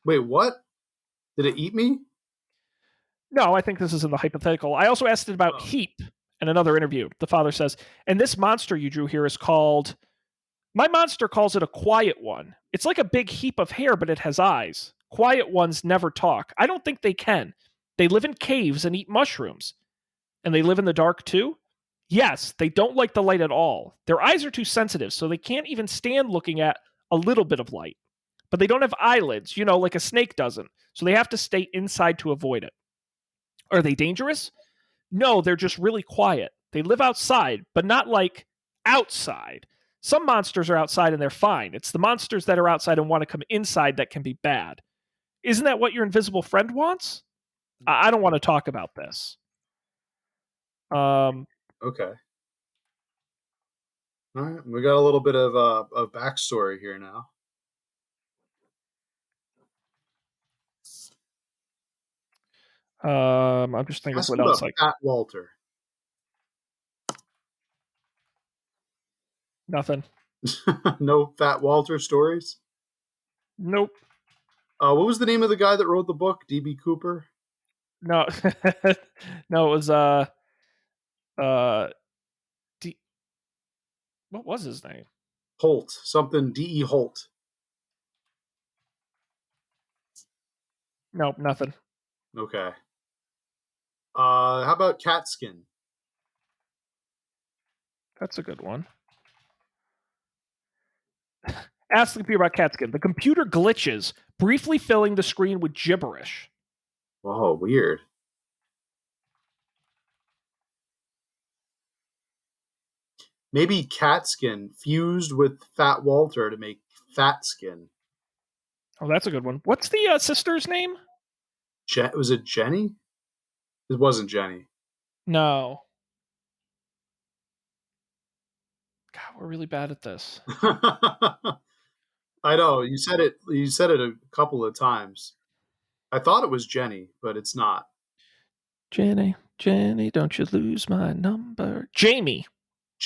Wait, what? Did it eat me? No, I think this is in the hypothetical. I also asked it about heap in another interview. The father says, and this monster you drew here is called... My monster calls it a quiet one. It's like a big heap of hair, but it has eyes. Quiet ones never talk. I don't think they can. They live in caves and eat mushrooms. And they live in the dark too? Yes, they don't like the light at all. Their eyes are too sensitive, so they can't even stand looking at a little bit of light. But they don't have eyelids, like a snake doesn't. So they have to stay inside to avoid it. Are they dangerous? No, they're just really quiet. They live outside, but not like outside. Some monsters are outside and they're fine. It's the monsters that are outside and want to come inside that can be bad. Isn't that what your invisible friend wants? I don't want to talk about this. Okay. All right. We got a little bit of a backstory here now. I'm just thinking of what else. Fat Walter. Nothing. No Fat Walter stories? Nope. What was the name of the guy that wrote the book? D.B. Cooper? No. No, it was what was his name? Holt. Something D.E. Holt. Nope, nothing. Okay. How about Catskin? That's a good one. Ask the computer about Catskin. The computer glitches, briefly filling the screen with gibberish. Whoa, weird. Maybe Catskin fused with Fat Walter to make Fatskin. Oh, that's a good one. What's the sister's name? Was it Jenny? It wasn't Jenny. No. God, we're really bad at this. I know. You said it a couple of times. I thought it was Jenny, but it's not. Jenny, don't you lose my number. Jamie.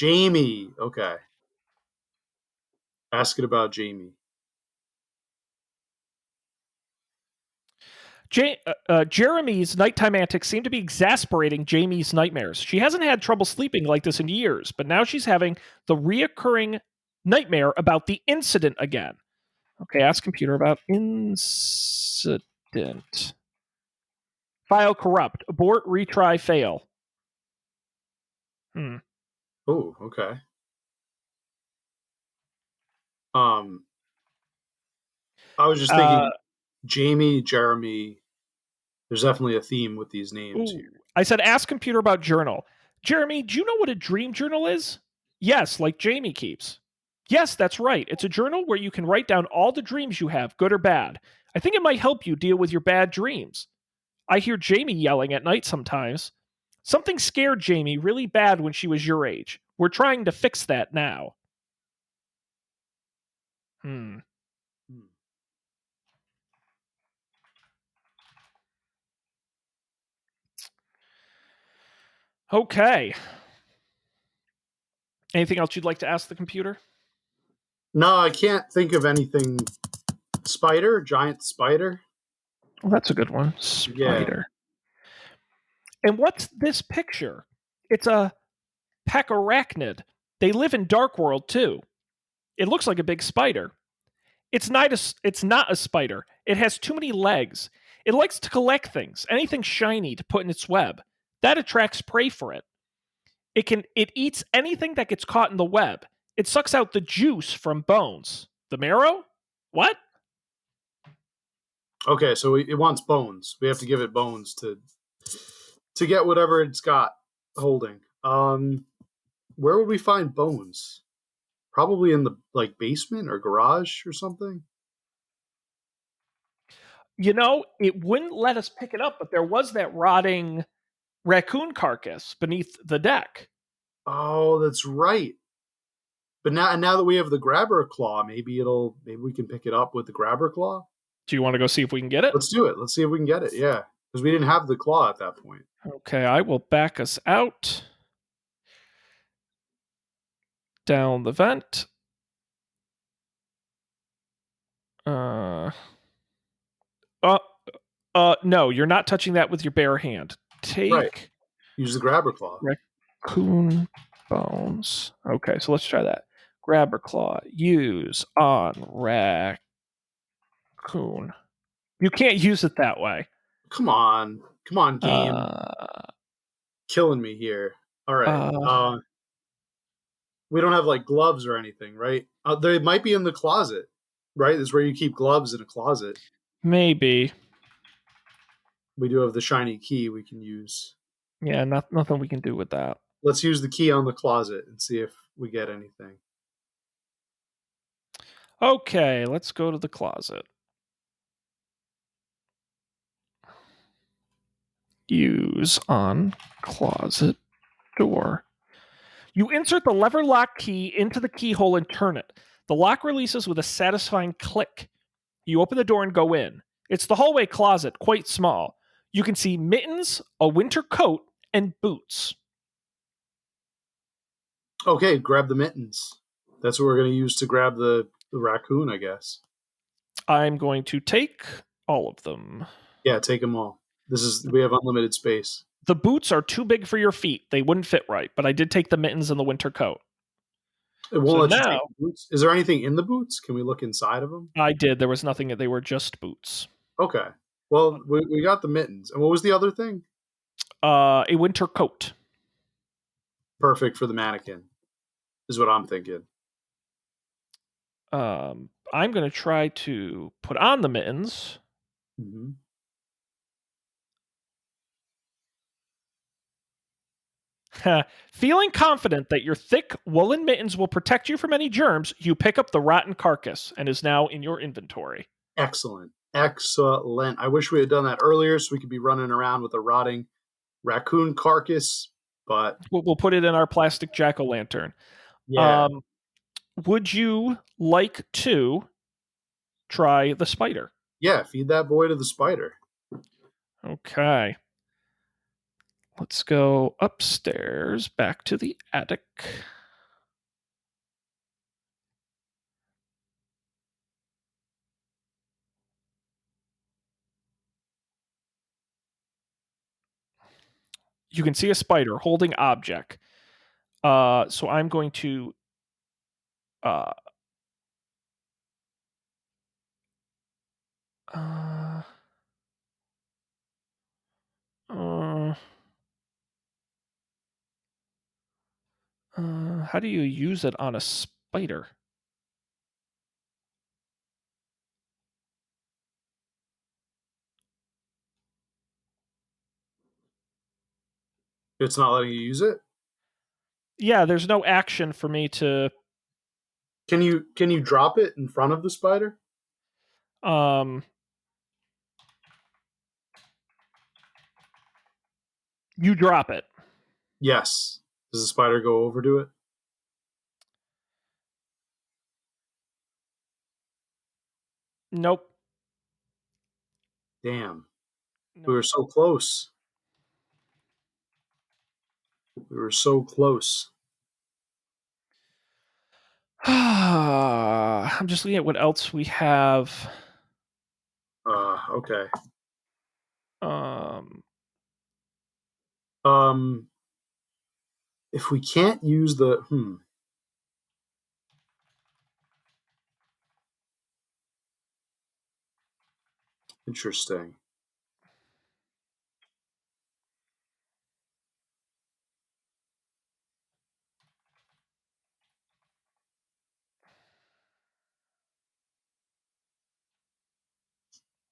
Okay. Ask it about Jamie. Jeremy's nighttime antics seem to be exasperating Jamie's nightmares. She hasn't had trouble sleeping like this in years, but now she's having the reoccurring nightmare about the incident again. Okay, ask computer about incident. File corrupt. Abort, retry, fail. Oh, okay. I was just thinking Jamie, Jeremy. There's definitely a theme with these names here. I said ask computer about journal. Jeremy, do you know what a dream journal is? Yes, like Jamie keeps. Yes, that's right. It's a journal where you can write down all the dreams you have, good or bad. I think it might help you deal with your bad dreams. I hear Jamie yelling at night sometimes. Something scared Jamie really bad when she was your age. We're trying to fix that now. Okay. Anything else you'd like to ask the computer? No, I can't think of anything Spider, giant spider. Well, that's a good one. Yeah. Spider. And what's this picture? It's a pachyarachnid. They live in Dark World too. It looks like a big spider. It's not a spider. It has too many legs. It likes to collect things, anything shiny to put in its web. That attracts prey for it. It eats anything that gets caught in the web. It sucks out the juice from bones. The marrow? What? Okay, so it wants bones. We have to give it bones to get whatever it's got holding. Where would we find bones? Probably in the like basement or garage or something. It wouldn't let us pick it up, but there was that rotting raccoon carcass beneath the deck. Oh, that's right. But now that we have the grabber claw, maybe we can pick it up with the grabber claw. Do you want to go see if we can get it? Let's do it. Let's see if we can get it. Yeah, because we didn't have the claw at that point. Okay, I will back us out. Down the vent. Uh, uh, no, you're not touching that with your bare hand. Right. Take Use the grabber claw. raccoon bones. Okay, so let's try that. Grabber claw. Use on raccoon. You can't use it that way. Come on, game. Uh, Killing me here. All right. uh, We don't have like gloves or anything, right? They might be in the closet, right? That's where you keep gloves in a closet. maybe. We do have the shiny key we can use. Yeah, nothing we can do with that. Let's use the key on the closet and see if we get anything. Okay, let's go to the closet. Use on closet door. You insert the lever lock key into the keyhole and turn it. The lock releases with a satisfying click. You open the door and go in. It's the hallway closet, quite small. You can see mittens, a winter coat, and boots. Okay, grab the mittens. That's what we're going to use to grab the raccoon, I guess. I'm going to take all of them. Yeah, take them all. We have unlimited space. The boots are too big for your feet. They wouldn't fit right, but I did take the mittens and the winter coat. It won't So let you now, take the boots. Is there anything in the boots? Can we look inside of them? I did. There was nothing. They were just boots. Okay. Well, we got the mittens. And what was the other thing? A winter coat. Perfect for the mannequin, is what I'm thinking. I'm going to try to put on the mittens. Mm-hmm. Feeling confident that your thick woolen mittens will protect you from any germs, you pick up the rotten carcass and is now in your inventory. Excellent. Excellent. I wish we had done that earlier so we could be running around with a rotting raccoon carcass, but We'll put it in our plastic jack-o'-lantern. yeah. Would you like to try the spider? Yeah, feed that boy to the spider. Okay. Let's go upstairs, back to the attic. You can see a spider holding object. So I'm going to uh, uh, uh, how do you use it on a spider? It's not letting you use it. Yeah, there's no action for me to. Can you drop it in front of the spider? Um, you drop it. Yes. Does the spider go over to it? Nope. Damn. We Nope. were so close. We were so close. I'm just looking at what else we have. Okay. Um, Um, if we can't use the interesting.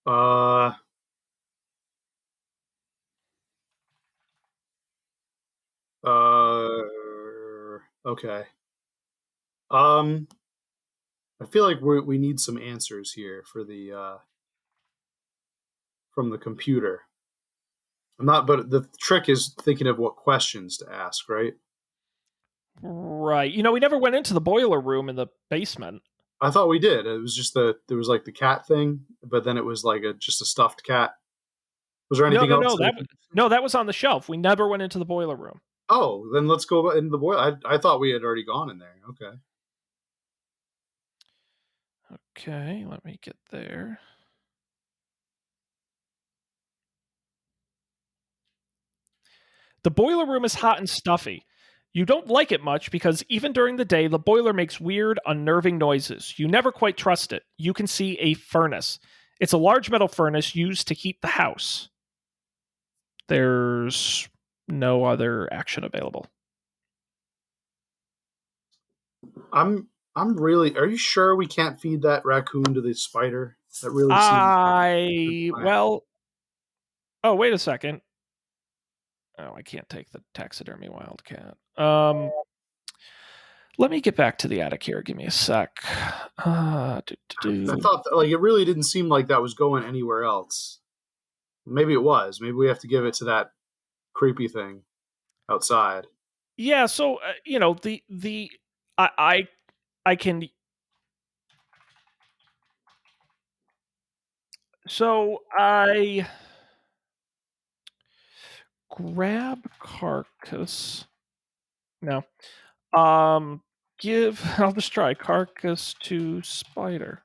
Uh, okay. Um, I feel like we need some answers here for the from the computer. I'm not, but the trick is thinking of what questions to ask, right? right. We never went into the boiler room in the basement. I thought we did. It was just there was like the cat thing, but then it was like just a stuffed cat. Was there No, anything no, else? no. No, that was on the shelf. We never went into the boiler room. Oh, then let's go into the boil. I thought we had already gone in there. Okay. Okay, let me get there. The boiler room is hot and stuffy. You don't like it much because even during the day, the boiler makes weird, unnerving noises. You never quite trust it. You can see a furnace. It's a large metal furnace used to heat the house. There's no other action available. I'm I'm really. Are you sure we can't feed that raccoon to the spider? That really seems like a good I, plan. well, oh, wait a second. Oh, I can't take the taxidermy wildcat. Let me get back to the attic here. Give me a sec. Do, do, I do. thought like it really didn't seem like that was going anywhere else. Maybe it was. Maybe we have to give it to that creepy thing outside. Yeah, so the I I I can so I grab carcass. No. Um give I'll just try carcass to spider.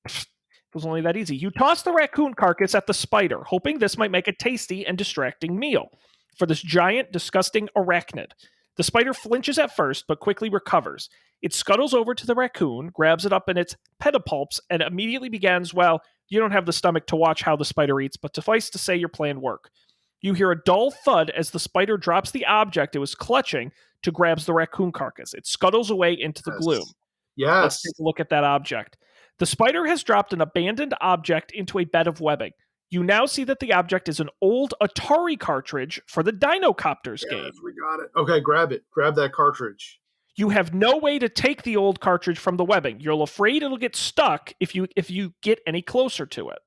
It was only that easy. You toss the raccoon carcass at the spider, hoping this might make a tasty and distracting meal for this giant, disgusting arachnid. The spider flinches at first, but quickly recovers. It scuttles over to the raccoon, grabs it up in its pedipalps, and immediately begins. Well, you don't have the stomach to watch how the spider eats, but suffice to say your plan worked. You hear a dull thud as the spider drops the object it was clutching to grab the raccoon carcass. It scuttles away into the gloom. Yes. Let's Yes. take a look at that object. The spider has dropped an abandoned object into a bed of webbing. You now see that the object is an old Atari cartridge for the Dinocopters Yes, game. we got it. Okay, grab it. Grab that cartridge. You have no way to take the old cartridge from the webbing. You're afraid it'll get stuck if you get any closer to it.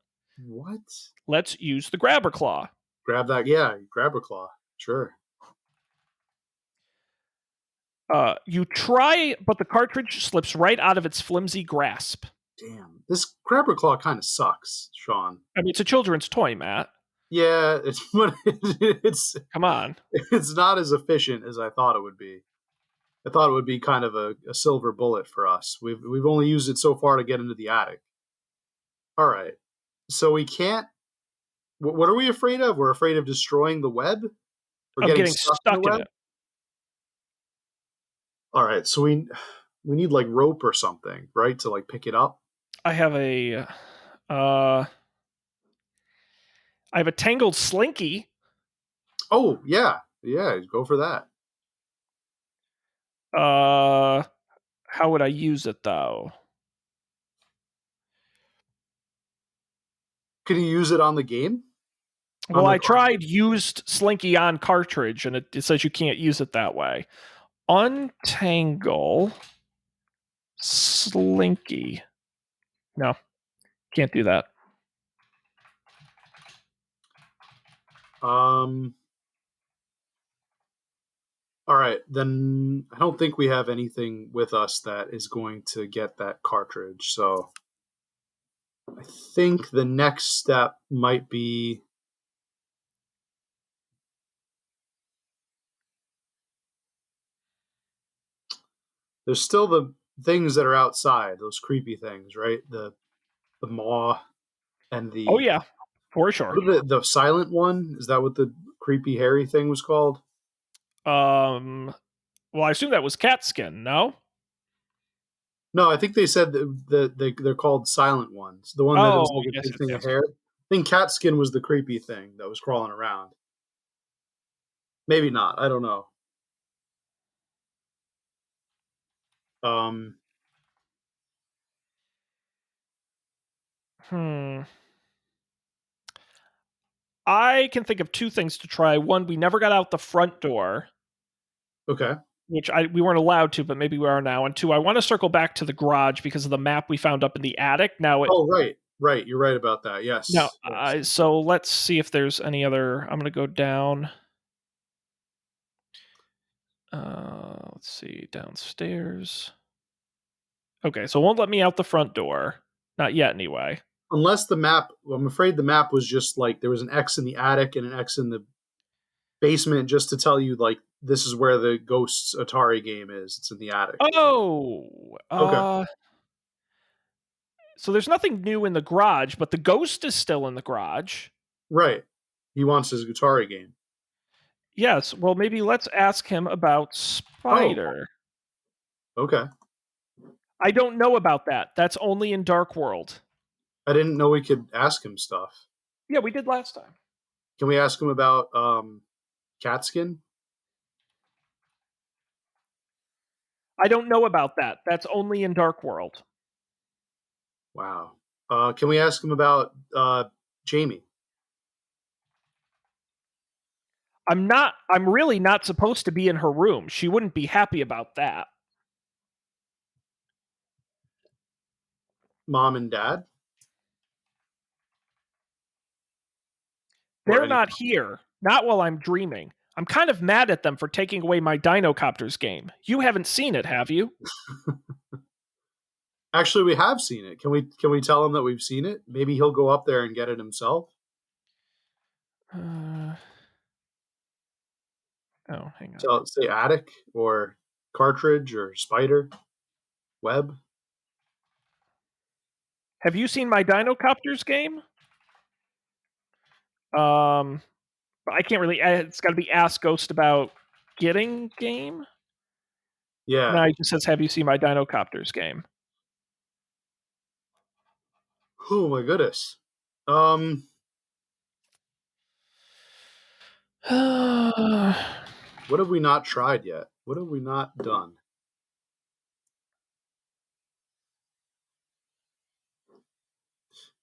What? Let's use the grabber claw. Grab that. Yeah, grab a claw. Sure. You try, but the cartridge slips right out of its flimsy grasp. Damn. This grabber claw kind of sucks, Sean. I mean, it's a children's toy, Matt. Yeah, it's but Come on. it's not as efficient as I thought it would be. I thought it would be kind of a silver bullet for us. We've only used it so far to get into the attic. All right. So we can't. What are we afraid of? We're afraid of destroying the web or Of getting getting stuck in the stuck in web. it. All right. So we need like rope or something, right, to like pick it up. I have a uh I have a tangled slinky. Oh yeah, yeah. Go for that. Uh, how would I use it though? Could you use it on the game? On Well, the I tried cartridge? used Slinky on cartridge, and it says you can't use it that way. Untangle Slinky. No, can't do that. Um. All right, then I don't think we have anything with us that is going to get that cartridge. So I think the next step might be there's still the things that are outside, those creepy things, right? The maw. And Oh the yeah, for sure. what the silent one, is that what the creepy hairy thing was called? Um, well, I assume that was cat skin. No. No, I think they said they're called silent ones. The one that Oh was like a yes, big yes, thing of yes. hair. I think cat skin was the creepy thing that was crawling around. Maybe not. I don't know. Um, Hmm. I can think of two things to try. One, we never got out the front door, okay. which we weren't allowed to, but maybe we are now. And two, I want to circle back to the garage because of the map we found up in the attic. Oh, right, right. You're right about that. Now, Yes, yes. so let's see if there's any other. I'm going to go down. Let's see, downstairs. Okay, so it won't let me out the front door. Not yet, anyway. Unless the map, well, I'm afraid the map was just like there was an X in the attic and an X in the basement, just to tell you like this is where the Ghosts Atari game is. It's in the attic. Oh, Okay, so there's nothing new in the garage, but the ghost is still in the garage. right. He wants his Atari game. Yes, well, maybe let's ask him about Oh, Spider. okay. I don't know about that. That's only in Dark World. I didn't know we could ask him stuff. Yeah, we did last time. Can we ask him about Catskin? I don't know about that. That's only in Dark World. Wow. Can we ask him about Jamie? I'm really not supposed to be in her room. She wouldn't be happy about that. Mom and Dad? Or They're any? not here. Not while I'm dreaming. I'm kind of mad at them for taking away my Dinocopters game. You haven't seen it, have you? Actually, we have seen it. Can we tell him that we've seen it? Maybe he'll go up there and get it himself. Uh, oh, hang on. So say attic or cartridge or spider web. Have you seen my Dinocopters game? Um, I can't really. It's got to be Ask Ghost about getting game. Yeah. No, he just says, "Have you seen my Dinocopters game?" Oh my goodness. Um, what have we not tried yet? What have we not done?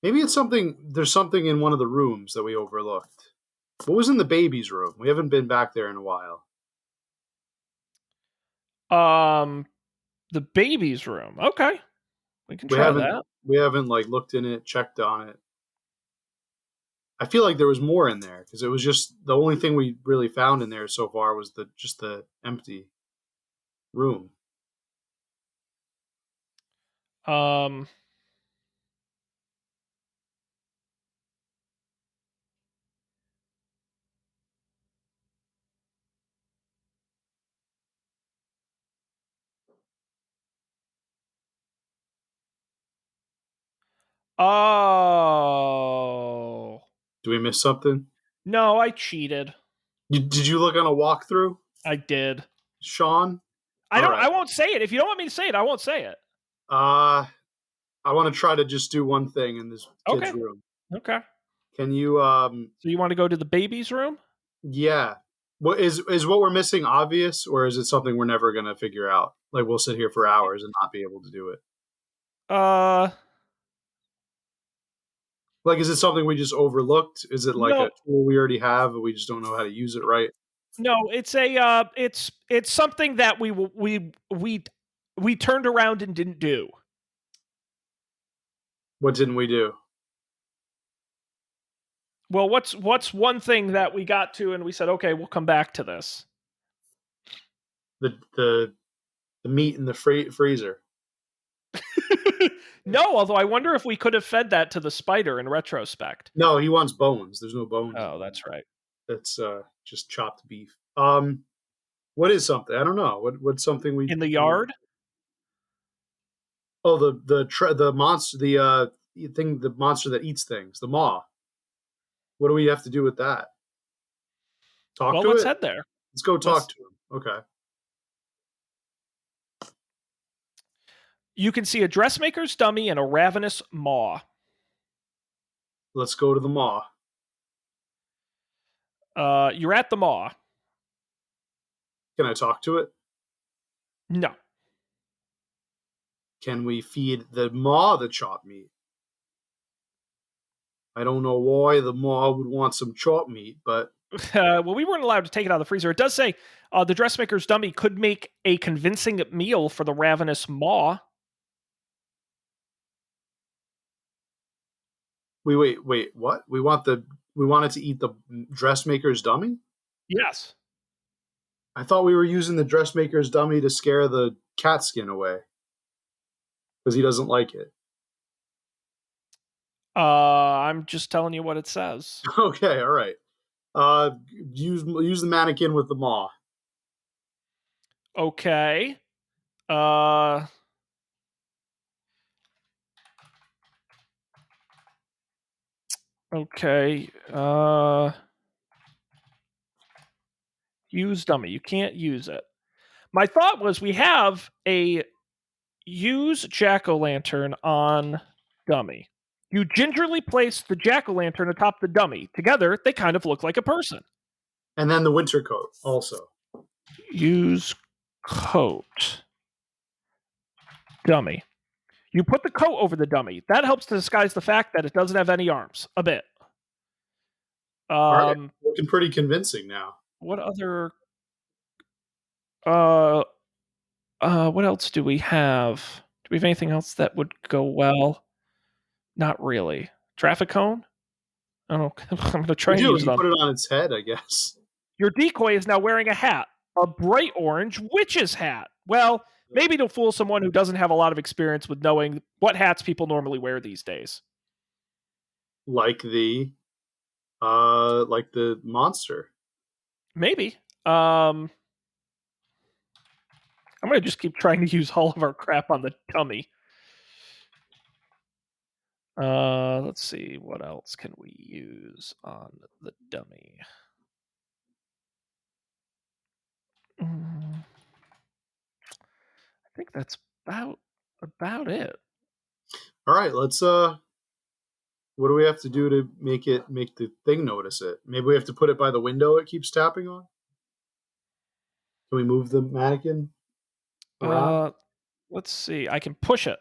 Maybe it's something. There's something in one of the rooms that we overlooked. What was in the baby's room? We haven't been back there in a while. um, the baby's room. Okay, we can We try haven't that. we haven't like looked in it, checked on it. I feel like there was more in there because it was just the only thing we really found in there so far was the empty room. Um, oh Do we miss something? no, I cheated. Did you look on a walkthrough, I did. Sean? I All don't. right. I won't say it. If you don't want me to say it, I won't say it. Uh, I want to try to just do one thing in this kid's Okay. room. Okay. Can you? So you want to go to the baby's room? Yeah. What is what we're missing obvious, or is it something we're never gonna figure out? Like we'll sit here for hours and not be able to do it. Uh, Like, is it something we just overlooked? Is it like a no, tool we already have, but we just don't know how to use it right? no. It's a. It's something that we turned around and didn't do. What didn't we do? Well, what's one thing that we got to and we said, okay, we'll come back to this. The the the meat in the freezer. No, although I wonder if we could have fed that to the spider in retrospect. No, he wants bones. There's no bones in Oh, there. that's right. That's just chopped beef. What is something? I don't know. What's something we? In the yard? Oh, the monster. The thing, the monster that eats things, the maw. What do we have to do with that? Talk Well, to let's it? head there. Let's go talk Let's. to him. Okay. You can see a dressmaker's dummy and a ravenous maw. Let's go to the maw. You're at the maw. Can I talk to it? No. Can we feed the maw the chopped meat? I don't know why the maw would want some chopped meat, but Well, we weren't allowed to take it out of the freezer. It does say the dressmaker's dummy could make a convincing meal for the ravenous maw. wait, what? We want it to eat the dressmaker's dummy? Yes. I thought we were using the dressmaker's dummy to scare the cat skin away because he doesn't like it. I'm just telling you what it says. Okay, all right. Use the mannequin with the maw. Okay. Uh, okay. Use dummy. You can't use it. My thought was we have a use jack-o'-lantern on dummy. You gingerly place the jack-o'-lantern atop the dummy. Together, they kind of look like a person. And then the winter coat also. Use coat. Dummy. You put the coat over the dummy. That helps to disguise the fact that it doesn't have any arms. A bit. All right, looking pretty convincing now. What other what else do we have? Do we have anything else that would go well? Not really. Traffic cone? I don't know. I'm gonna try We and do. use it You on. put it on its head, I guess. Your decoy is now wearing a hat. A bright orange witch's hat. Well, maybe to fool someone who doesn't have a lot of experience with knowing what hats people normally wear these days. Like the monster. Maybe. I'm gonna just keep trying to use all of our crap on the dummy. Let's see, what else can we use on the dummy? I think that's about it. All right, let's what do we have to do to make the thing notice it? Maybe we have to put it by the window it keeps tapping on? Can we move the mannequin around? Let's see. I can push it.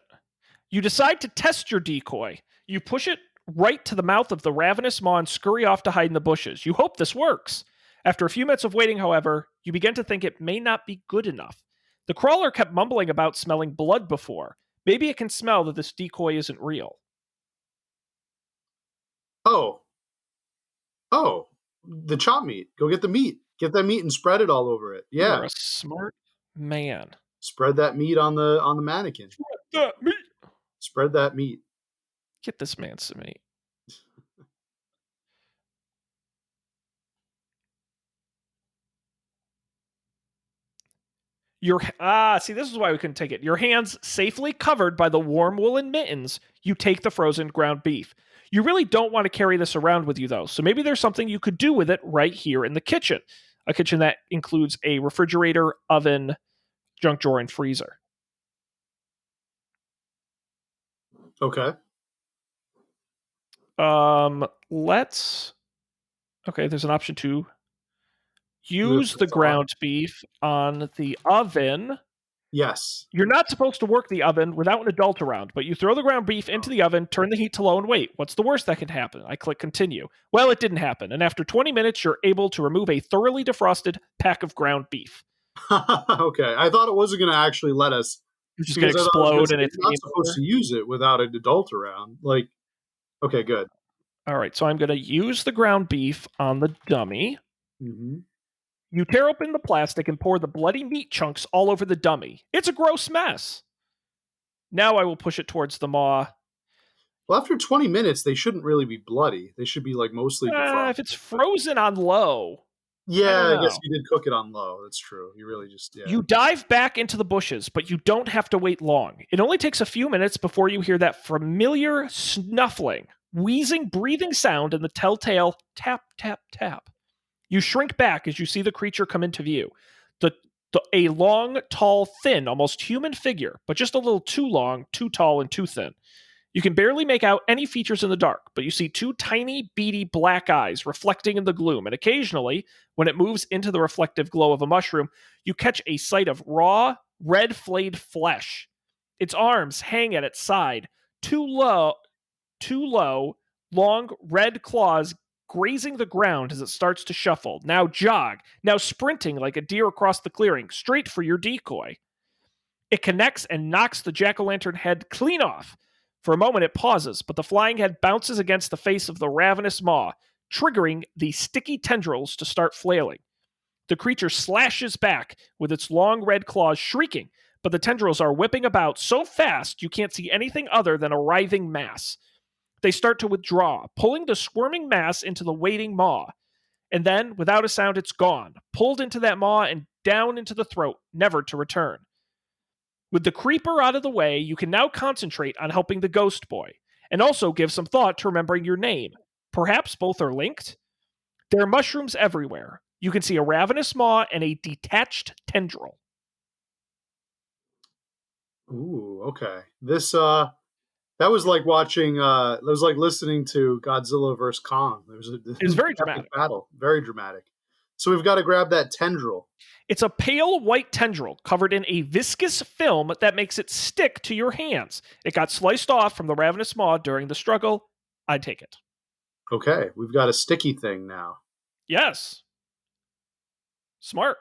You decide to test your decoy. You push it right to the mouth of the ravenous maw and scurry off to hide in the bushes. You hope this works. After a few minutes of waiting, however, you begin to think it may not be good enough. The crawler kept mumbling about smelling blood before. Maybe it can smell that this decoy isn't real. Oh. Oh. The chop meat. Go get the meat. Get that meat and spread it all over it. You are Yeah. a smart man. Spread that meat on the mannequin. Spread that meat. Get this man some meat. See, this is why we couldn't take it. Your hands safely covered by the warm woolen mittens, you take the frozen ground beef. You really don't want to carry this around with you, though, so maybe there's something you could do with it right here in the kitchen. A kitchen that includes a refrigerator, oven, junk drawer, and freezer. Okay. Let's. Okay, there's an option to use the ground beef on the oven. Yes. You're not supposed to work the oven without an adult around, but you throw the ground beef into the oven, turn the heat to low, and wait. What's the worst that can happen? I click continue. Well, it didn't happen, and after 20 minutes, you're able to remove a thoroughly defrosted pack of ground beef. Okay. I thought it wasn't going to actually let us. It's just going to explode, and it's not supposed to use it without an adult around. Like, okay, good. All right, so I'm going to use the ground beef on the dummy. Mm-hmm. You tear open the plastic and pour the bloody meat chunks all over the dummy. It's a gross mess. Now I will push it towards the maw. Well, after 20 minutes, they shouldn't really be bloody. They should be like mostly defrosted. If it's frozen on low. I don't Yeah, I guess know. he did cook it on low. That's true. He really just You dive back into the bushes, but you don't have to wait long. It only takes a few minutes before you hear that familiar snuffling, wheezing, breathing sound and the telltale tap, tap, tap. You shrink back as you see the creature come into view. The, a long, tall, thin, almost human figure, but just a little too long, too tall, and too thin. You can barely make out any features in the dark, but you see two tiny, beady black eyes reflecting in the gloom, and occasionally, when it moves into the reflective glow of a mushroom, you catch a sight of raw, red flayed flesh. Its arms hang at its side, too low, long red claws grazing the ground as it starts to shuffle, now jog, now sprinting like a deer across the clearing, straight for your decoy. It connects and knocks the jack-o'-lantern head clean off. For a moment it pauses, but the flying head bounces against the face of the ravenous maw, triggering the sticky tendrils to start flailing. The creature slashes back with its long red claws, shrieking, but the tendrils are whipping about so fast you can't see anything other than a writhing mass. They start to withdraw, pulling the squirming mass into the waiting maw. And then, without a sound, it's gone, pulled into that maw and down into the throat, never to return. With the creeper out of the way, you can now concentrate on helping the ghost boy, and also give some thought to remembering your name. Perhaps both are linked? There are mushrooms everywhere. You can see a ravenous maw and a detached tendril. Ooh, okay. This that was like watching that was like listening to Godzilla vs Kong. There was It's an very epic dramatic. battle, very dramatic. So we've got to grab that tendril. It's a pale white tendril covered in a viscous film that makes it stick to your hands. It got sliced off from the ravenous maw during the struggle. I'd take it. Okay, we've got a sticky thing now. Yes. Smart.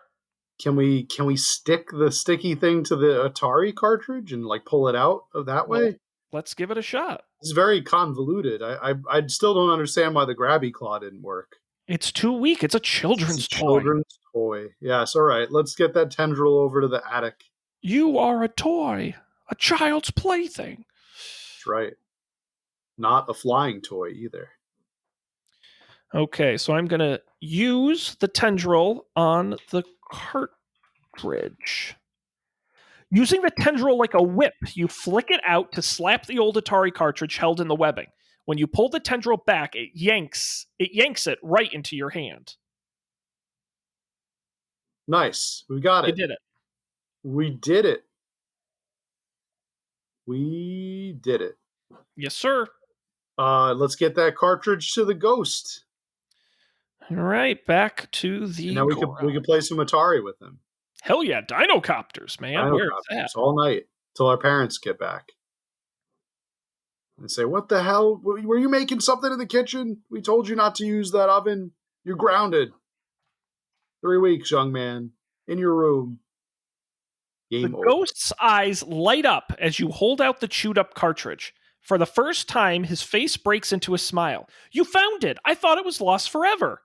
Can we stick the sticky thing to the Atari cartridge and like pull it out of that Well, way? let's give it a shot. It's very convoluted. I still don't understand why the grabby claw didn't work. It's too weak. It's a It's a children's toy. children's toy. Yes, all right. Let's get that tendril over to the attic. You are a toy, a child's plaything. That's right. Not a flying toy either. Okay, so I'm going to use the tendril on the cartridge. Using the tendril like a whip, you flick it out to slap the old Atari cartridge held in the webbing. When you pull the tendril back, it yanks it right into your hand. Nice. We got You it. did it. We did it. We did it. Yes, sir. Let's get that cartridge to the ghost. All right, back to And the now we garage. could play some Atari with him. Hell yeah, dinocopters, man. Where is that? Dinocopters all night till our parents get back. And say, "What the hell? Were you making something in the kitchen? We told you not to use that oven. You're grounded. 3 weeks, young man, in your room. The Game over." ghost's eyes light up as you hold out the chewed up cartridge. For the first time, his face breaks into a smile. You found it! I thought it was lost forever.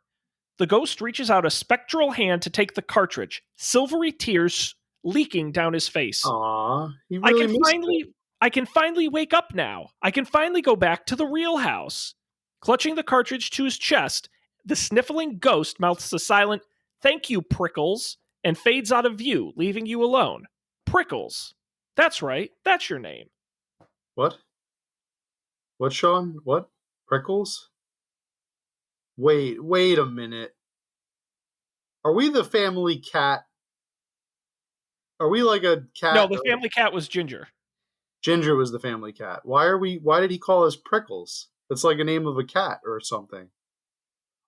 The ghost reaches out a spectral hand to take the cartridge, silvery tears leaking down his face. Aw, he I really can missed it. finally I can finally wake up now. I can finally go back to the real house. Clutching the cartridge to his chest, the sniffling ghost mouths a silent "Thank you, Prickles," and fades out of view, leaving you alone. Prickles. That's right. That's your name. What? What, Sean? What? Prickles? Wait a minute. Are we the family cat? Are we like a No, cat? the family cat was Ginger. Ginger was the family cat. Why did he call us Prickles? That's like a name of a cat or something.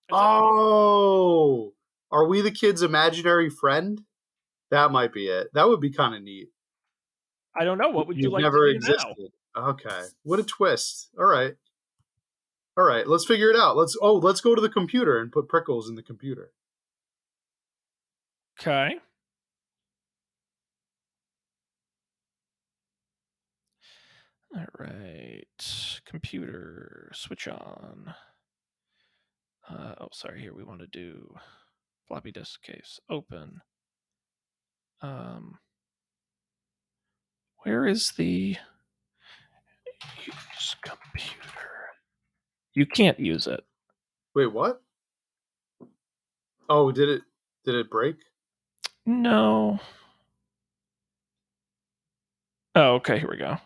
That's it. Oh, are we the kid's imaginary friend? That might be it. That would be kind of neat. I don't know. What would you You've like to never do now? existed. Okay. What a twist. All right. All right. Let's figure it out. Let's go to the computer and put Prickles in the computer. Okay. All right. Computer, switch on. Sorry. Here we want to do floppy disk case. Open. Um, where is the use computer? You can't use it. Wait, what? Oh, did it break? No. Oh, okay, here we go.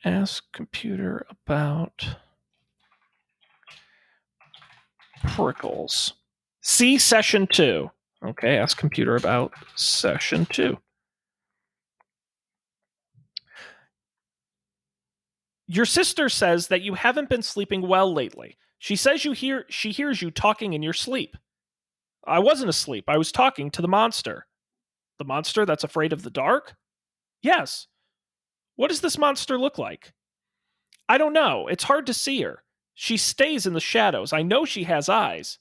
Ask computer about prickles. See session 2. Okay, ask computer about session 2. Your sister says that you haven't been sleeping well lately. She says she hears you talking in your sleep. I wasn't asleep. I was talking to the monster. The monster that's afraid of the dark? Yes. What does this monster look like? I don't know. It's hard to see her. She stays in the shadows. I know she has eyes.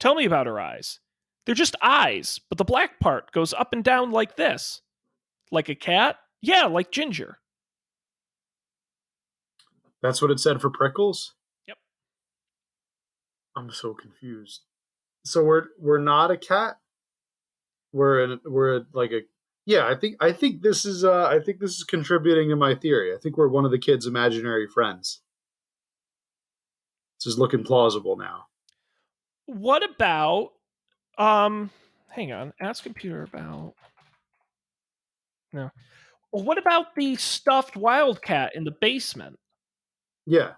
Tell me about her eyes. They're just eyes, but the black part goes up and down like this. Like a cat? Yeah, like Ginger. That's what it said for prickles. Yep. I'm so confused. So we're not a cat. We're like a yeah. I think this is contributing to my theory. I think we're one of the kids' imaginary friends. This is looking plausible now. What about hang on, ask computer about no. Well, what about the stuffed wildcat in the basement? Yeah,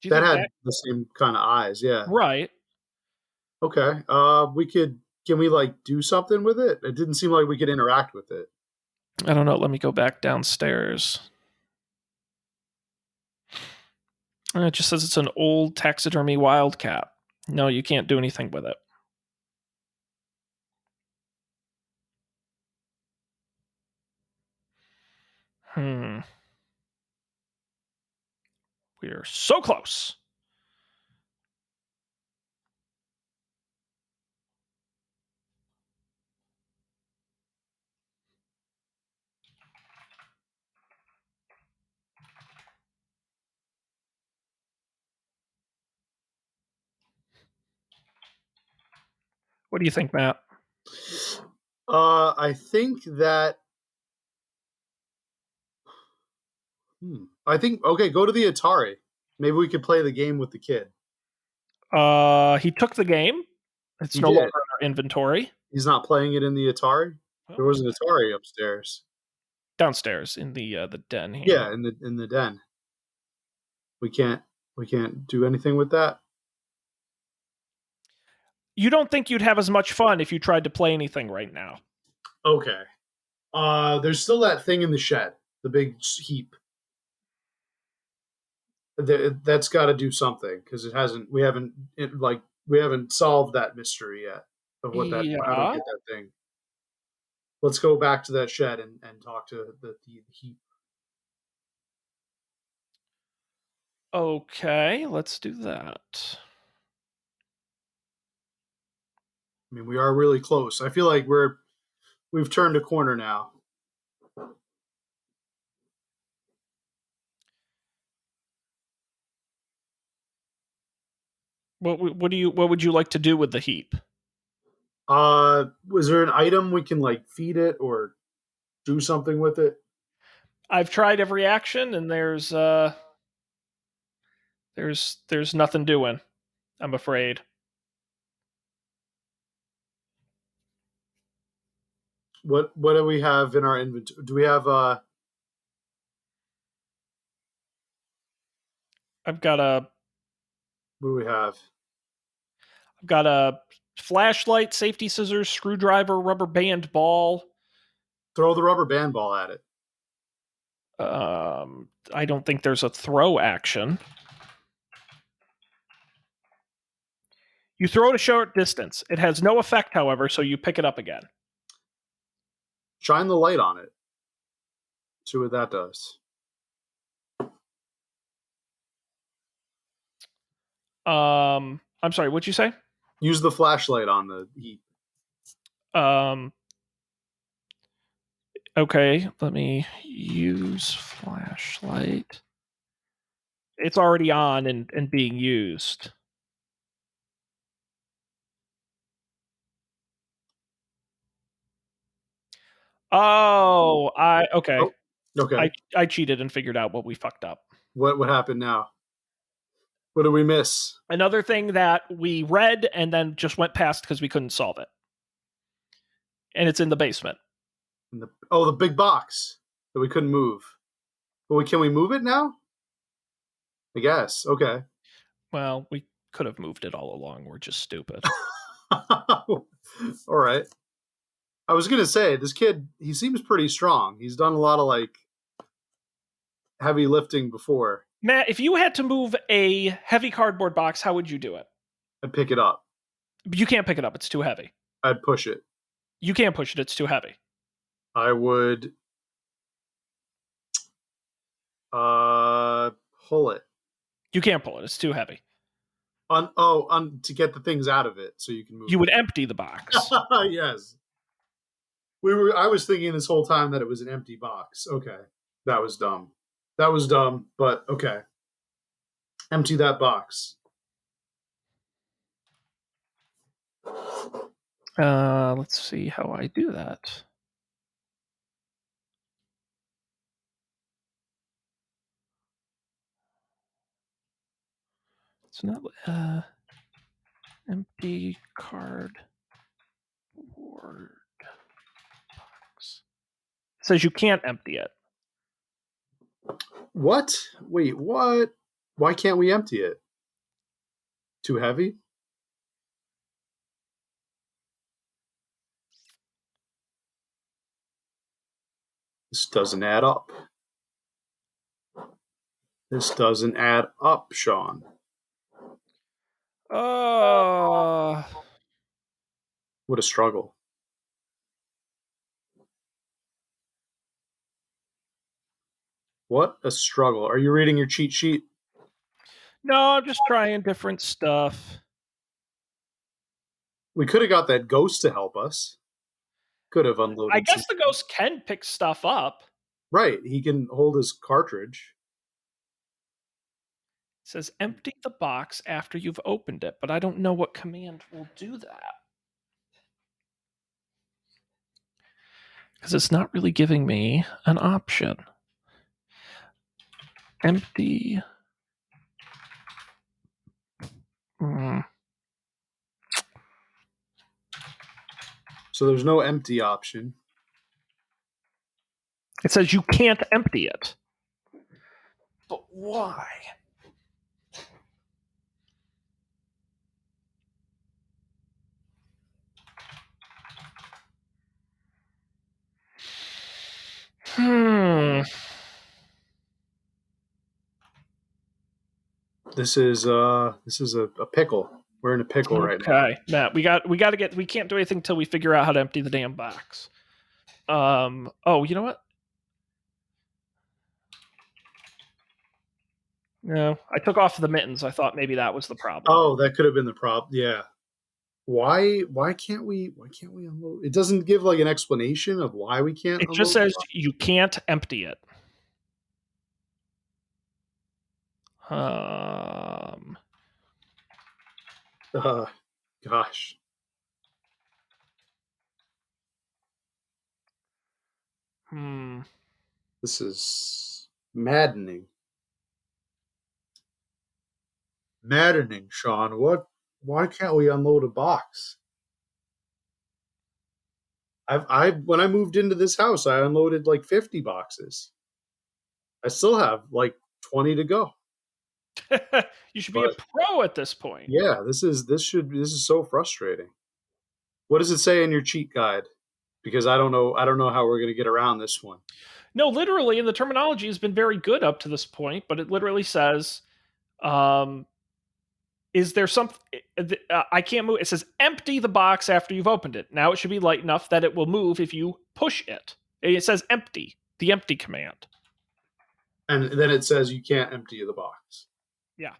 Do you that think had that the same kind of eyes. Yeah. right? Okay. We could. Can we like do something with it? It didn't seem like we could interact with it. I don't know. Let me go back downstairs. It just says it's an old taxidermy wildcat. No, you can't do anything with it. Hmm. We are so close. What do you think, Matt? I think that. I think okay. Go to the Atari. Maybe we could play the game with the kid. He took the game. It's He no longer did. in our inventory. He's not playing it in the Atari. Well, There was an Atari upstairs. downstairs in the den here. Yeah, in the den. We can't we can't do anything with that. You don't think you'd have as much fun if you tried to play anything right now? Okay. There's still that thing in the shed, the big heap. That's got to do something because it hasn't. We haven't solved that mystery yet of what that how to Yeah. get that thing. Let's go back to that shed and talk to the heap. Okay, let's do that. I mean, we are really close. I feel like we've turned a corner now. What would you like to do with the heap? Was there an item we can like feed it or do something with it? I've tried every action, and there's nothing doing. I'm afraid. What do we have in our inventory? Do we have I've got a what do we have? I've got a flashlight, safety scissors, screwdriver, rubber band ball. Throw the rubber band ball at it. I don't think there's a throw action. You throw it a short distance. It has no effect, however, so you pick it up again. Shine the light on it. See what that does. I'm sorry, what'd you say? Use the flashlight on the heat. Um, okay, let me use flashlight. It's already on and being used. Oh, I okay. Oh, okay. I cheated and figured out what we fucked up. What happened now? What did we miss? Another thing that we read and then just went past because we couldn't solve it. And it's in the basement. The big box that we couldn't move. But can we move it now? I guess. Okay. Well, we could have moved it all along. We're just stupid. All right. I was going to say, this kid, he seems pretty strong. He's done a lot of like heavy lifting before. Matt, if you had to move a heavy cardboard box, how would you do it? I'd pick it up. You can't pick it up. It's too heavy. I'd push it. You can't push it. It's too heavy. I would pull it. You can't pull it. It's too heavy. To get the things out of it so you can move You would empty the box. Yes. I was thinking this whole time that it was an empty box. Okay. That was dumb. But okay. Empty that box. Let's see how I do that. It's not empty cardboard box. It says you can't empty it. What? Wait, what? Why can't we empty it? Too heavy? This doesn't add up. This doesn't add up, Sean. What a struggle. What a struggle. Are you reading your cheat sheet? No, I'm just trying different stuff. We could have got that ghost to help us. Could have unloaded. I guess the ghost can pick stuff up. Right. He can hold his cartridge. It says empty the box after you've opened it, but I don't know what command will do that. Because it's not really giving me an option. Empty. So there's no empty option. It says you can't empty it. But why? This is a pickle. We're in a pickle right now. Okay, Matt, we can't do anything until we figure out how to empty the damn box. Oh, you know what? No, I took off the mittens. I thought maybe that was the problem. Oh, that could have been the problem. Yeah. Why can't we unload? It doesn't give like an explanation of why we can't. It just says you can't empty it. Gosh. This is maddening. Maddening, Sean. Why can't we unload a box? When I moved into this house, I unloaded like 50 boxes. I still have like 20 to go. You should be a pro at this point. Yeah, this is so frustrating. What does it say in your cheat guide? Because I don't know how we're going to get around this one. No, literally, and the terminology has been very good up to this point, but it literally says, is there something I can't move? It says empty the box after you've opened it. Now it should be light enough that it will move if you push it. It says empty, the empty command. And then it says you can't empty the box. Yeah.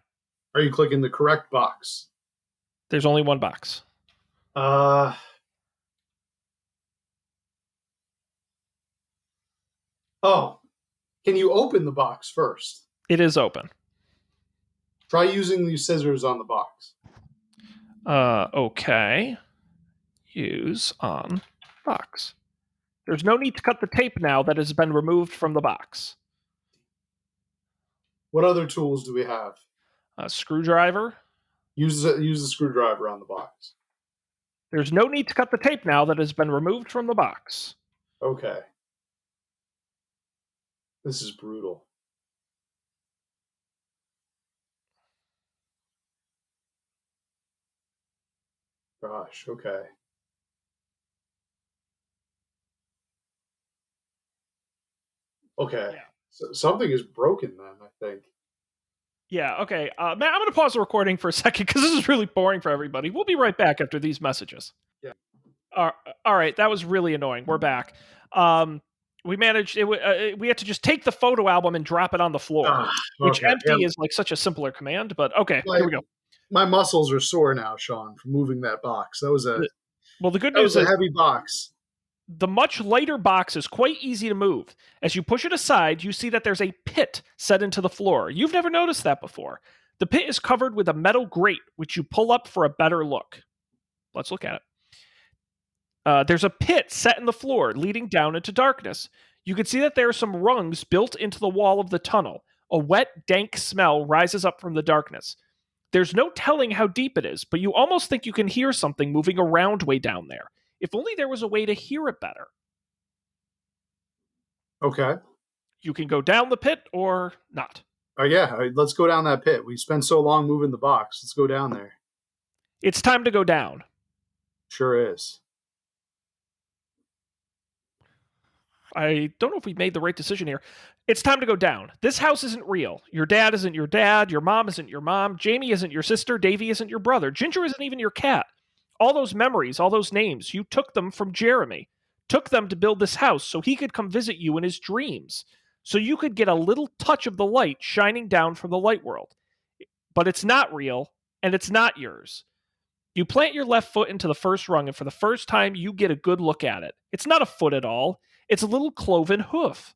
Are you clicking the correct box? There's only one box. Oh, can you open the box first? It is open. Try using these scissors on the box. Okay. Use on box. There's no need to cut the tape now that has been removed from the box. What other tools do we have? A screwdriver. Use the screwdriver on the box. There's no need to cut the tape now that has been removed from the box. Okay. This is brutal. Gosh, okay. Okay. Yeah. So something is broken then, I think. Yeah, okay. Matt, I'm going to pause the recording for a second because this is really boring for everybody. We'll be right back after these messages. Yeah. All right, that was really annoying. We're back. We managed. We had to just take the photo album and drop it on the floor, which Okay. empty Yeah, is like such a simpler command. But okay, my, here we go. my muscles are sore now, Sean, from moving that box. That was a Well, the good that was news a is heavy box. the much lighter box is quite easy to move. As you push it aside, you see that there's a pit set into the floor. You've never noticed that before. The pit is covered with a metal grate, which you pull up for a better look. Let's look at it. There's a pit set in the floor leading down into darkness. You can see that there are some rungs built into the wall of the tunnel. A wet, dank smell rises up from the darkness. There's no telling how deep it is, but you almost think you can hear something moving around way down there. If only there was a way to hear it better. Okay. You can go down the pit or not. Oh yeah, let's go down that pit. We spent so long moving the box. Let's go down there. It's time to go down. Sure is. I don't know if we made the right decision here. It's time to go down. This house isn't real. Your dad isn't your dad. Your mom isn't your mom. Jamie isn't your sister. Davy isn't your brother. Ginger isn't even your cat. All those memories, all those names, you took them from Jeremy. Took them to build this house so he could come visit you in his dreams. So you could get a little touch of the light shining down from the light world. But it's not real, and it's not yours. You plant your left foot into the first rung, and for the first time, you get a good look at it. It's not a foot at all, it's a little cloven hoof.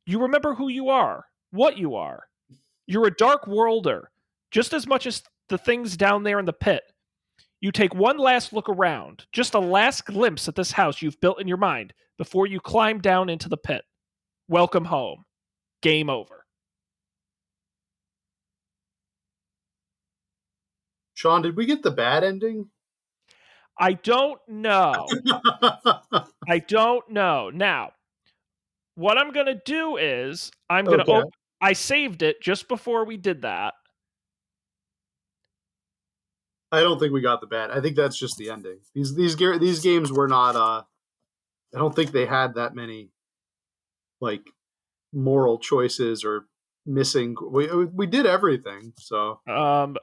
You remember who you are, what you are. You're a dark worlder, just as much as the things down there in the pit. You take one last look around, just a last glimpse at this house you've built in your mind before you climb down into the pit. Welcome home. Game over. Sean, did we get the bad ending? I don't know. I don't know. Now, what I'm going to do is I'm going to Okay. I saved it just before we did that. I don't think we got the bad. I think that's just the ending. These games were not. I don't think they had that many like moral choices or missing. We did everything. So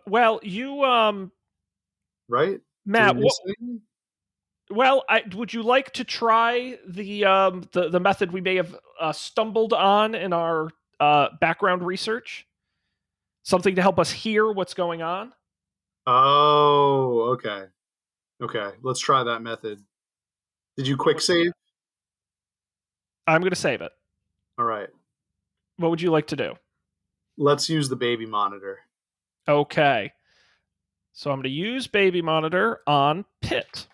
Well, you right? Did we Matt, miss anything? well, would you like to try the method we may have stumbled on in our background research? Something to help us hear what's going on? Oh, okay. Okay, let's try that method. Did you quick save? I'm going to save it. All right. What would you like to do? Let's use the baby monitor. Okay. So I'm going to use baby monitor on pit.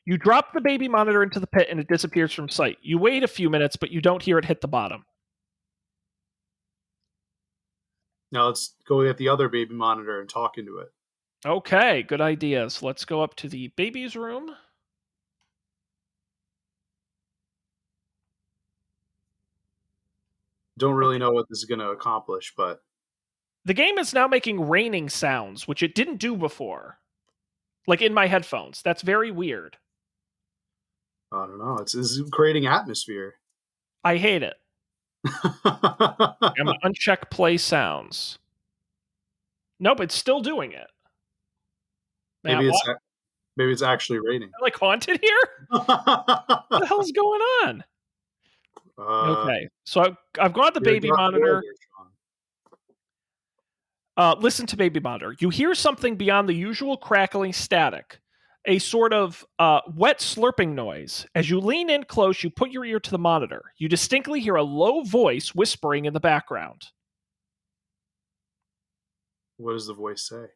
You drop the baby monitor into the pit and it disappears from sight. You wait a few minutes, but you don't hear it hit the bottom. Now let's go get the other baby monitor and talk into it. Okay, good idea. So let's go up to the baby's room. Don't really know what this is going to accomplish, but The game is now making raining sounds, which it didn't do before. Like in my headphones. That's very weird. I don't know. It's creating atmosphere. I hate it. I'm gonna uncheck play sounds. Nope, it's still doing it. Matt, maybe it's what? maybe it's actually raining. Am I like haunted here? What the hell's going on? Okay, so I've gone to the baby monitor. Listen to baby monitor. You hear something beyond the usual crackling static, a sort of wet slurping noise. As you lean in close, you put your ear to the monitor. You distinctly hear a low voice whispering in the background. What does the voice say?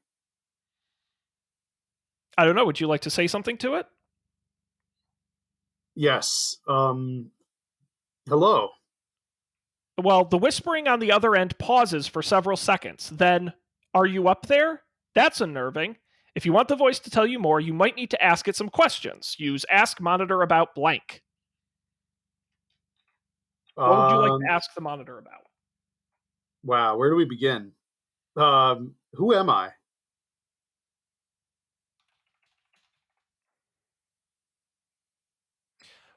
I don't know. Would you like to say something to it? Yes. Hello. Well, the whispering on the other end pauses for several seconds. Then Are you up there? That's unnerving. If you want the voice to tell you more, you might need to ask it some questions. Use Ask Monitor about blank. What would you like to Um, ask the monitor about? wow, where do we begin? Who am I?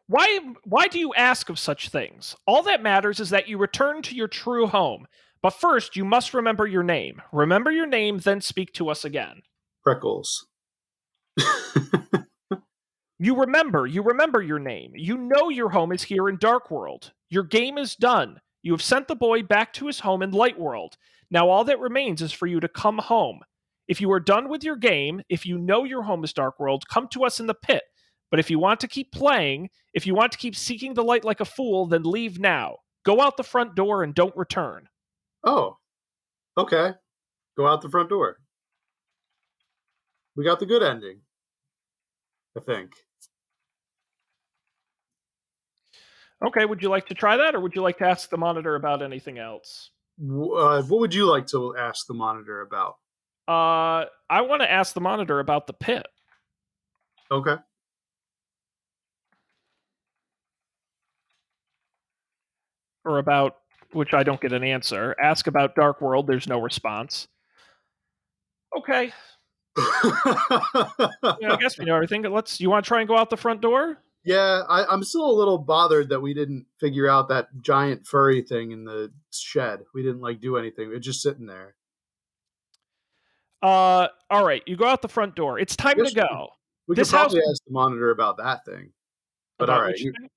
Why do you ask of such things? All that matters is that you return to your true home. But first, you must remember your name. Remember your name, then speak to us again. Freckles. You remember your name. You know your home is here in Dark World. Your game is done. You have sent the boy back to his home in Light World. Now all that remains is for you to come home. If you are done with your game, if you know your home is Dark World, come to us in the pit. But if you want to keep playing, if you want to keep seeking the light like a fool, then leave now. Go out the front door and don't return. Oh, okay. Go out the front door. We got the good ending, I think. Okay, would you like to try that, or would you like to ask the monitor about anything else? What would you like to ask the monitor about? I want to ask the monitor about the pit. Okay. Or about which I don't get an answer. Ask about Dark World, there's no response. Okay. I guess we know everything. You want to try and go out the front door? Yeah, I'm still a little bothered that we didn't figure out that giant furry thing in the shed. We didn't do anything. It was just sitting there. All right, you go out the front door. It's I time to guess go. we could This house probably ask the monitor about that thing. But all about right, which thing?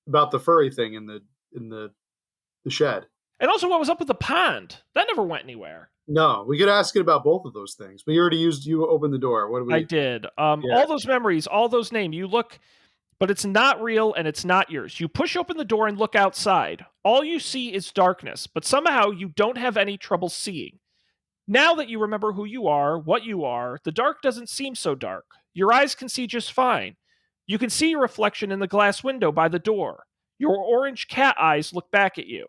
about the furry thing in the shed. And also what was up with the pond? That never went anywhere. No, we could ask it about both of those things. But you opened the door. What do I we? did. Yeah. All those memories, all those names, you look, but it's not real and it's not yours. You push open the door and look outside. All you see is darkness, but somehow you don't have any trouble seeing. Now that you remember who you are, what you are, the dark doesn't seem so dark. Your eyes can see just fine. You can see your reflection in the glass window by the door. Your orange cat eyes look back at you.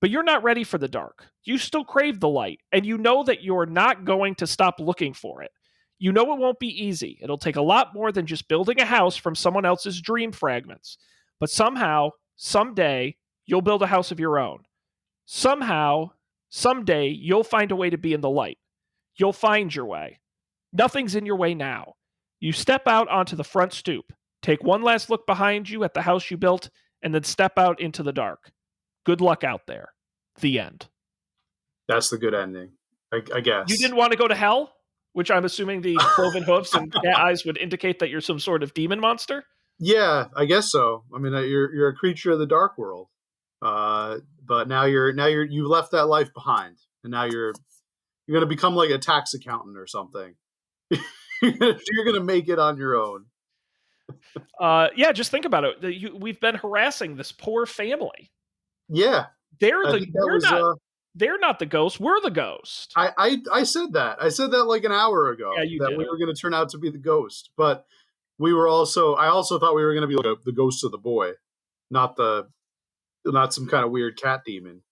But you're not ready for the dark. You still crave the light, and you know that you're not going to stop looking for it. You know it won't be easy. It'll take a lot more than just building a house from someone else's dream fragments. But somehow, someday, you'll build a house of your own. Somehow, someday, you'll find a way to be in the light. You'll find your way. Nothing's in your way now. You step out onto the front stoop, take one last look behind you at the house you built, and then step out into the dark. Good luck out there. The end. That's the good ending, I You guess. didn't want to go to hell? Which I'm assuming the cloven hoofs and cat eyes would indicate that you're some sort of demon monster? Yeah, I guess so. I mean, you're a creature of the dark world, but you left that life behind, and now you're gonna become like a tax accountant or something. You're gonna make it on your own. Yeah, just think about it. We've been harassing this poor family. Yeah, They're I the think that we're was. not they're not the ghost. We're the ghost. I said that. I said that like an hour Yeah, ago you that did. we were going to turn out to be the ghost, but we were also. I also thought we were going to be like the ghost of the boy, not some kind of weird cat demon.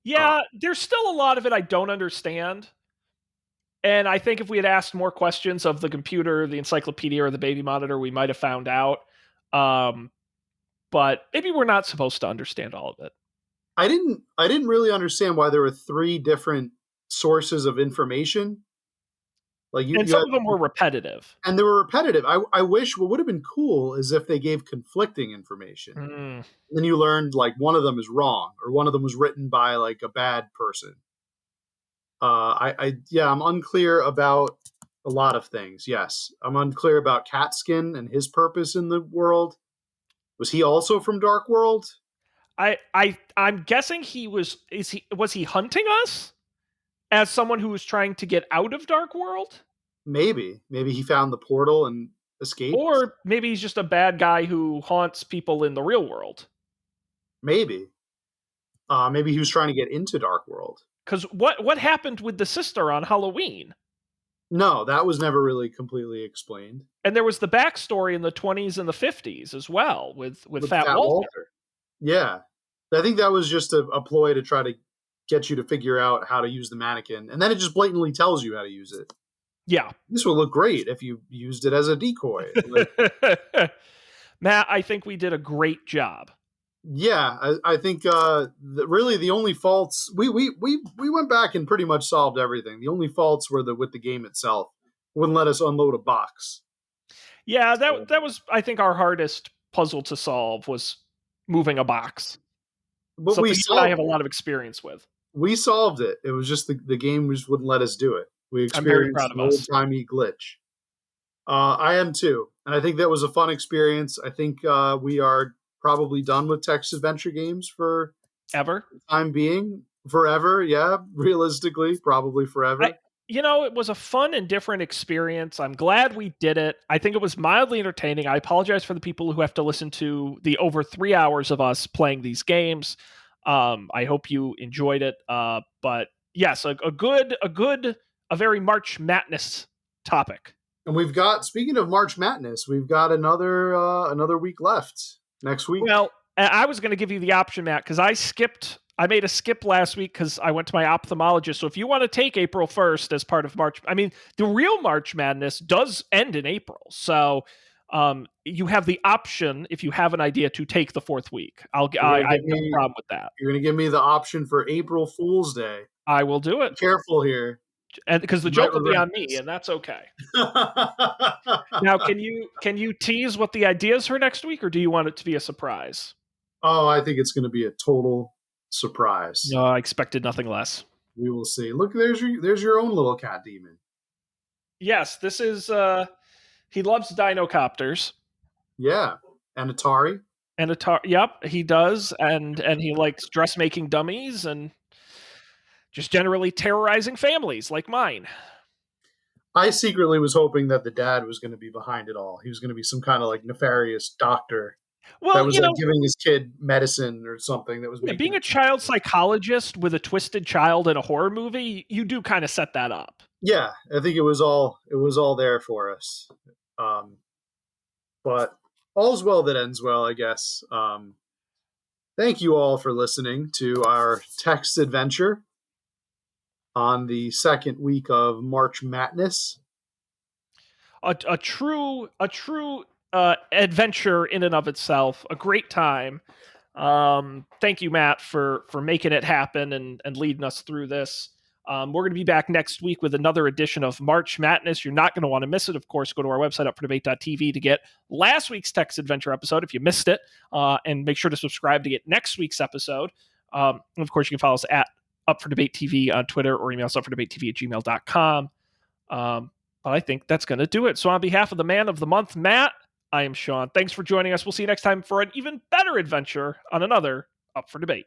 Yeah, there's still a lot of it I don't understand. And I think if we had asked more questions of the computer, the encyclopedia, or the baby monitor, we might have found out. But maybe we're not supposed to understand all of it. I didn't really understand why there were three different sources of information. Like And you some had, of them were repetitive. and they were repetitive. I wish what would have been cool is if they gave conflicting information. Mm. Then you learned like one of them is wrong or one of them was written by like a bad person. I'm unclear about a lot of things. Yes, I'm unclear about Catskin and his purpose in the world. Was he also from Dark World? I'm guessing was he hunting us as someone who was trying to get out of Dark World? Maybe he found the portal and escaped. Or maybe he's just a bad guy who haunts people in the real world. Maybe. Maybe he was trying to get into Dark World. Because what happened with the sister on Halloween? No, that was never really completely explained. And there was the backstory in the 20s and the 50s as well with With Fat Fat Walter. Walter. Yeah. I think that was just a ploy to try to get you to figure out how to use the mannequin, and then it just blatantly tells you how to use it. Yeah. This will look great if you used it as a decoy. Like, Matt, I think we did a great job. yeah, I think really the only faults we went back and pretty much solved everything. The only faults were with the game itself. Wouldn't let us unload a box. Yeah, So, that was, I think, our hardest puzzle to solve was moving a box. but Something you and I have a lot of experience with. we solved it. It was just the game just wouldn't let us do it. We I'm very experienced proud of an old us. timey glitch. I am too, and I think that was a fun experience. I think we are probably done with text adventure games for Ever. the time being, forever. Yeah, realistically, probably I forever. it was a fun and different experience. I'm glad we did it. I think it was mildly entertaining. I apologize for the people who have to listen to the over 3 hours of us playing these games. I hope you enjoyed it. But yes, a very March Madness topic. And we've got, speaking of March Madness, we've got another week left next week. Well, I was going to give you the option, Matt, because I made a skip last week because I went to my ophthalmologist. So if you want to take April 1st as part of March, I mean, the real March Madness does end in April. So you have the option, if you have an idea, to take the fourth week. I have no problem with that. You're going to give me the option for April Fool's Day. I will do it. Be careful here. And because the joke will be on me, and that's okay. Now, can you tease what the idea is for next week, or do you want it to be a surprise? Oh, I think it's going to be a total surprise. No, I expected nothing less. We will see. Look, there's your own little cat demon. Yes, this is he loves dinocopters. Yeah, and Atari. And Atari, yep, he does, and he likes dressmaking dummies and just generally terrorizing families like mine. I secretly was hoping that the dad was going to be behind it all. He was going to be some kind of like nefarious doctor that Well, was like giving his kid medicine or something that was making being a child psychologist with a twisted child in a horror movie, you do kind of set that up. Yeah, I think it was all there for us. But all's well that ends well, I guess. Thank you all for listening to our text adventure on the second week of March Madness. A true adventure in and of itself. A great time. Thank you, Matt, for making it happen and leading us through this. We're going to be back next week with another edition of March Madness. You're not going to want to miss it. Of course, go to our website, upfordebate.tv, to get last week's text adventure episode if you missed it, and make sure to subscribe to get next week's episode. And of course, you can follow us at Up for Debate TV on Twitter, or email us upfordebatetv@gmail.com. But I think that's going to do it. So on behalf of the man of the month, Matt, I am Sean. Thanks for joining us. We'll see you next time for an even better adventure on another Up for Debate.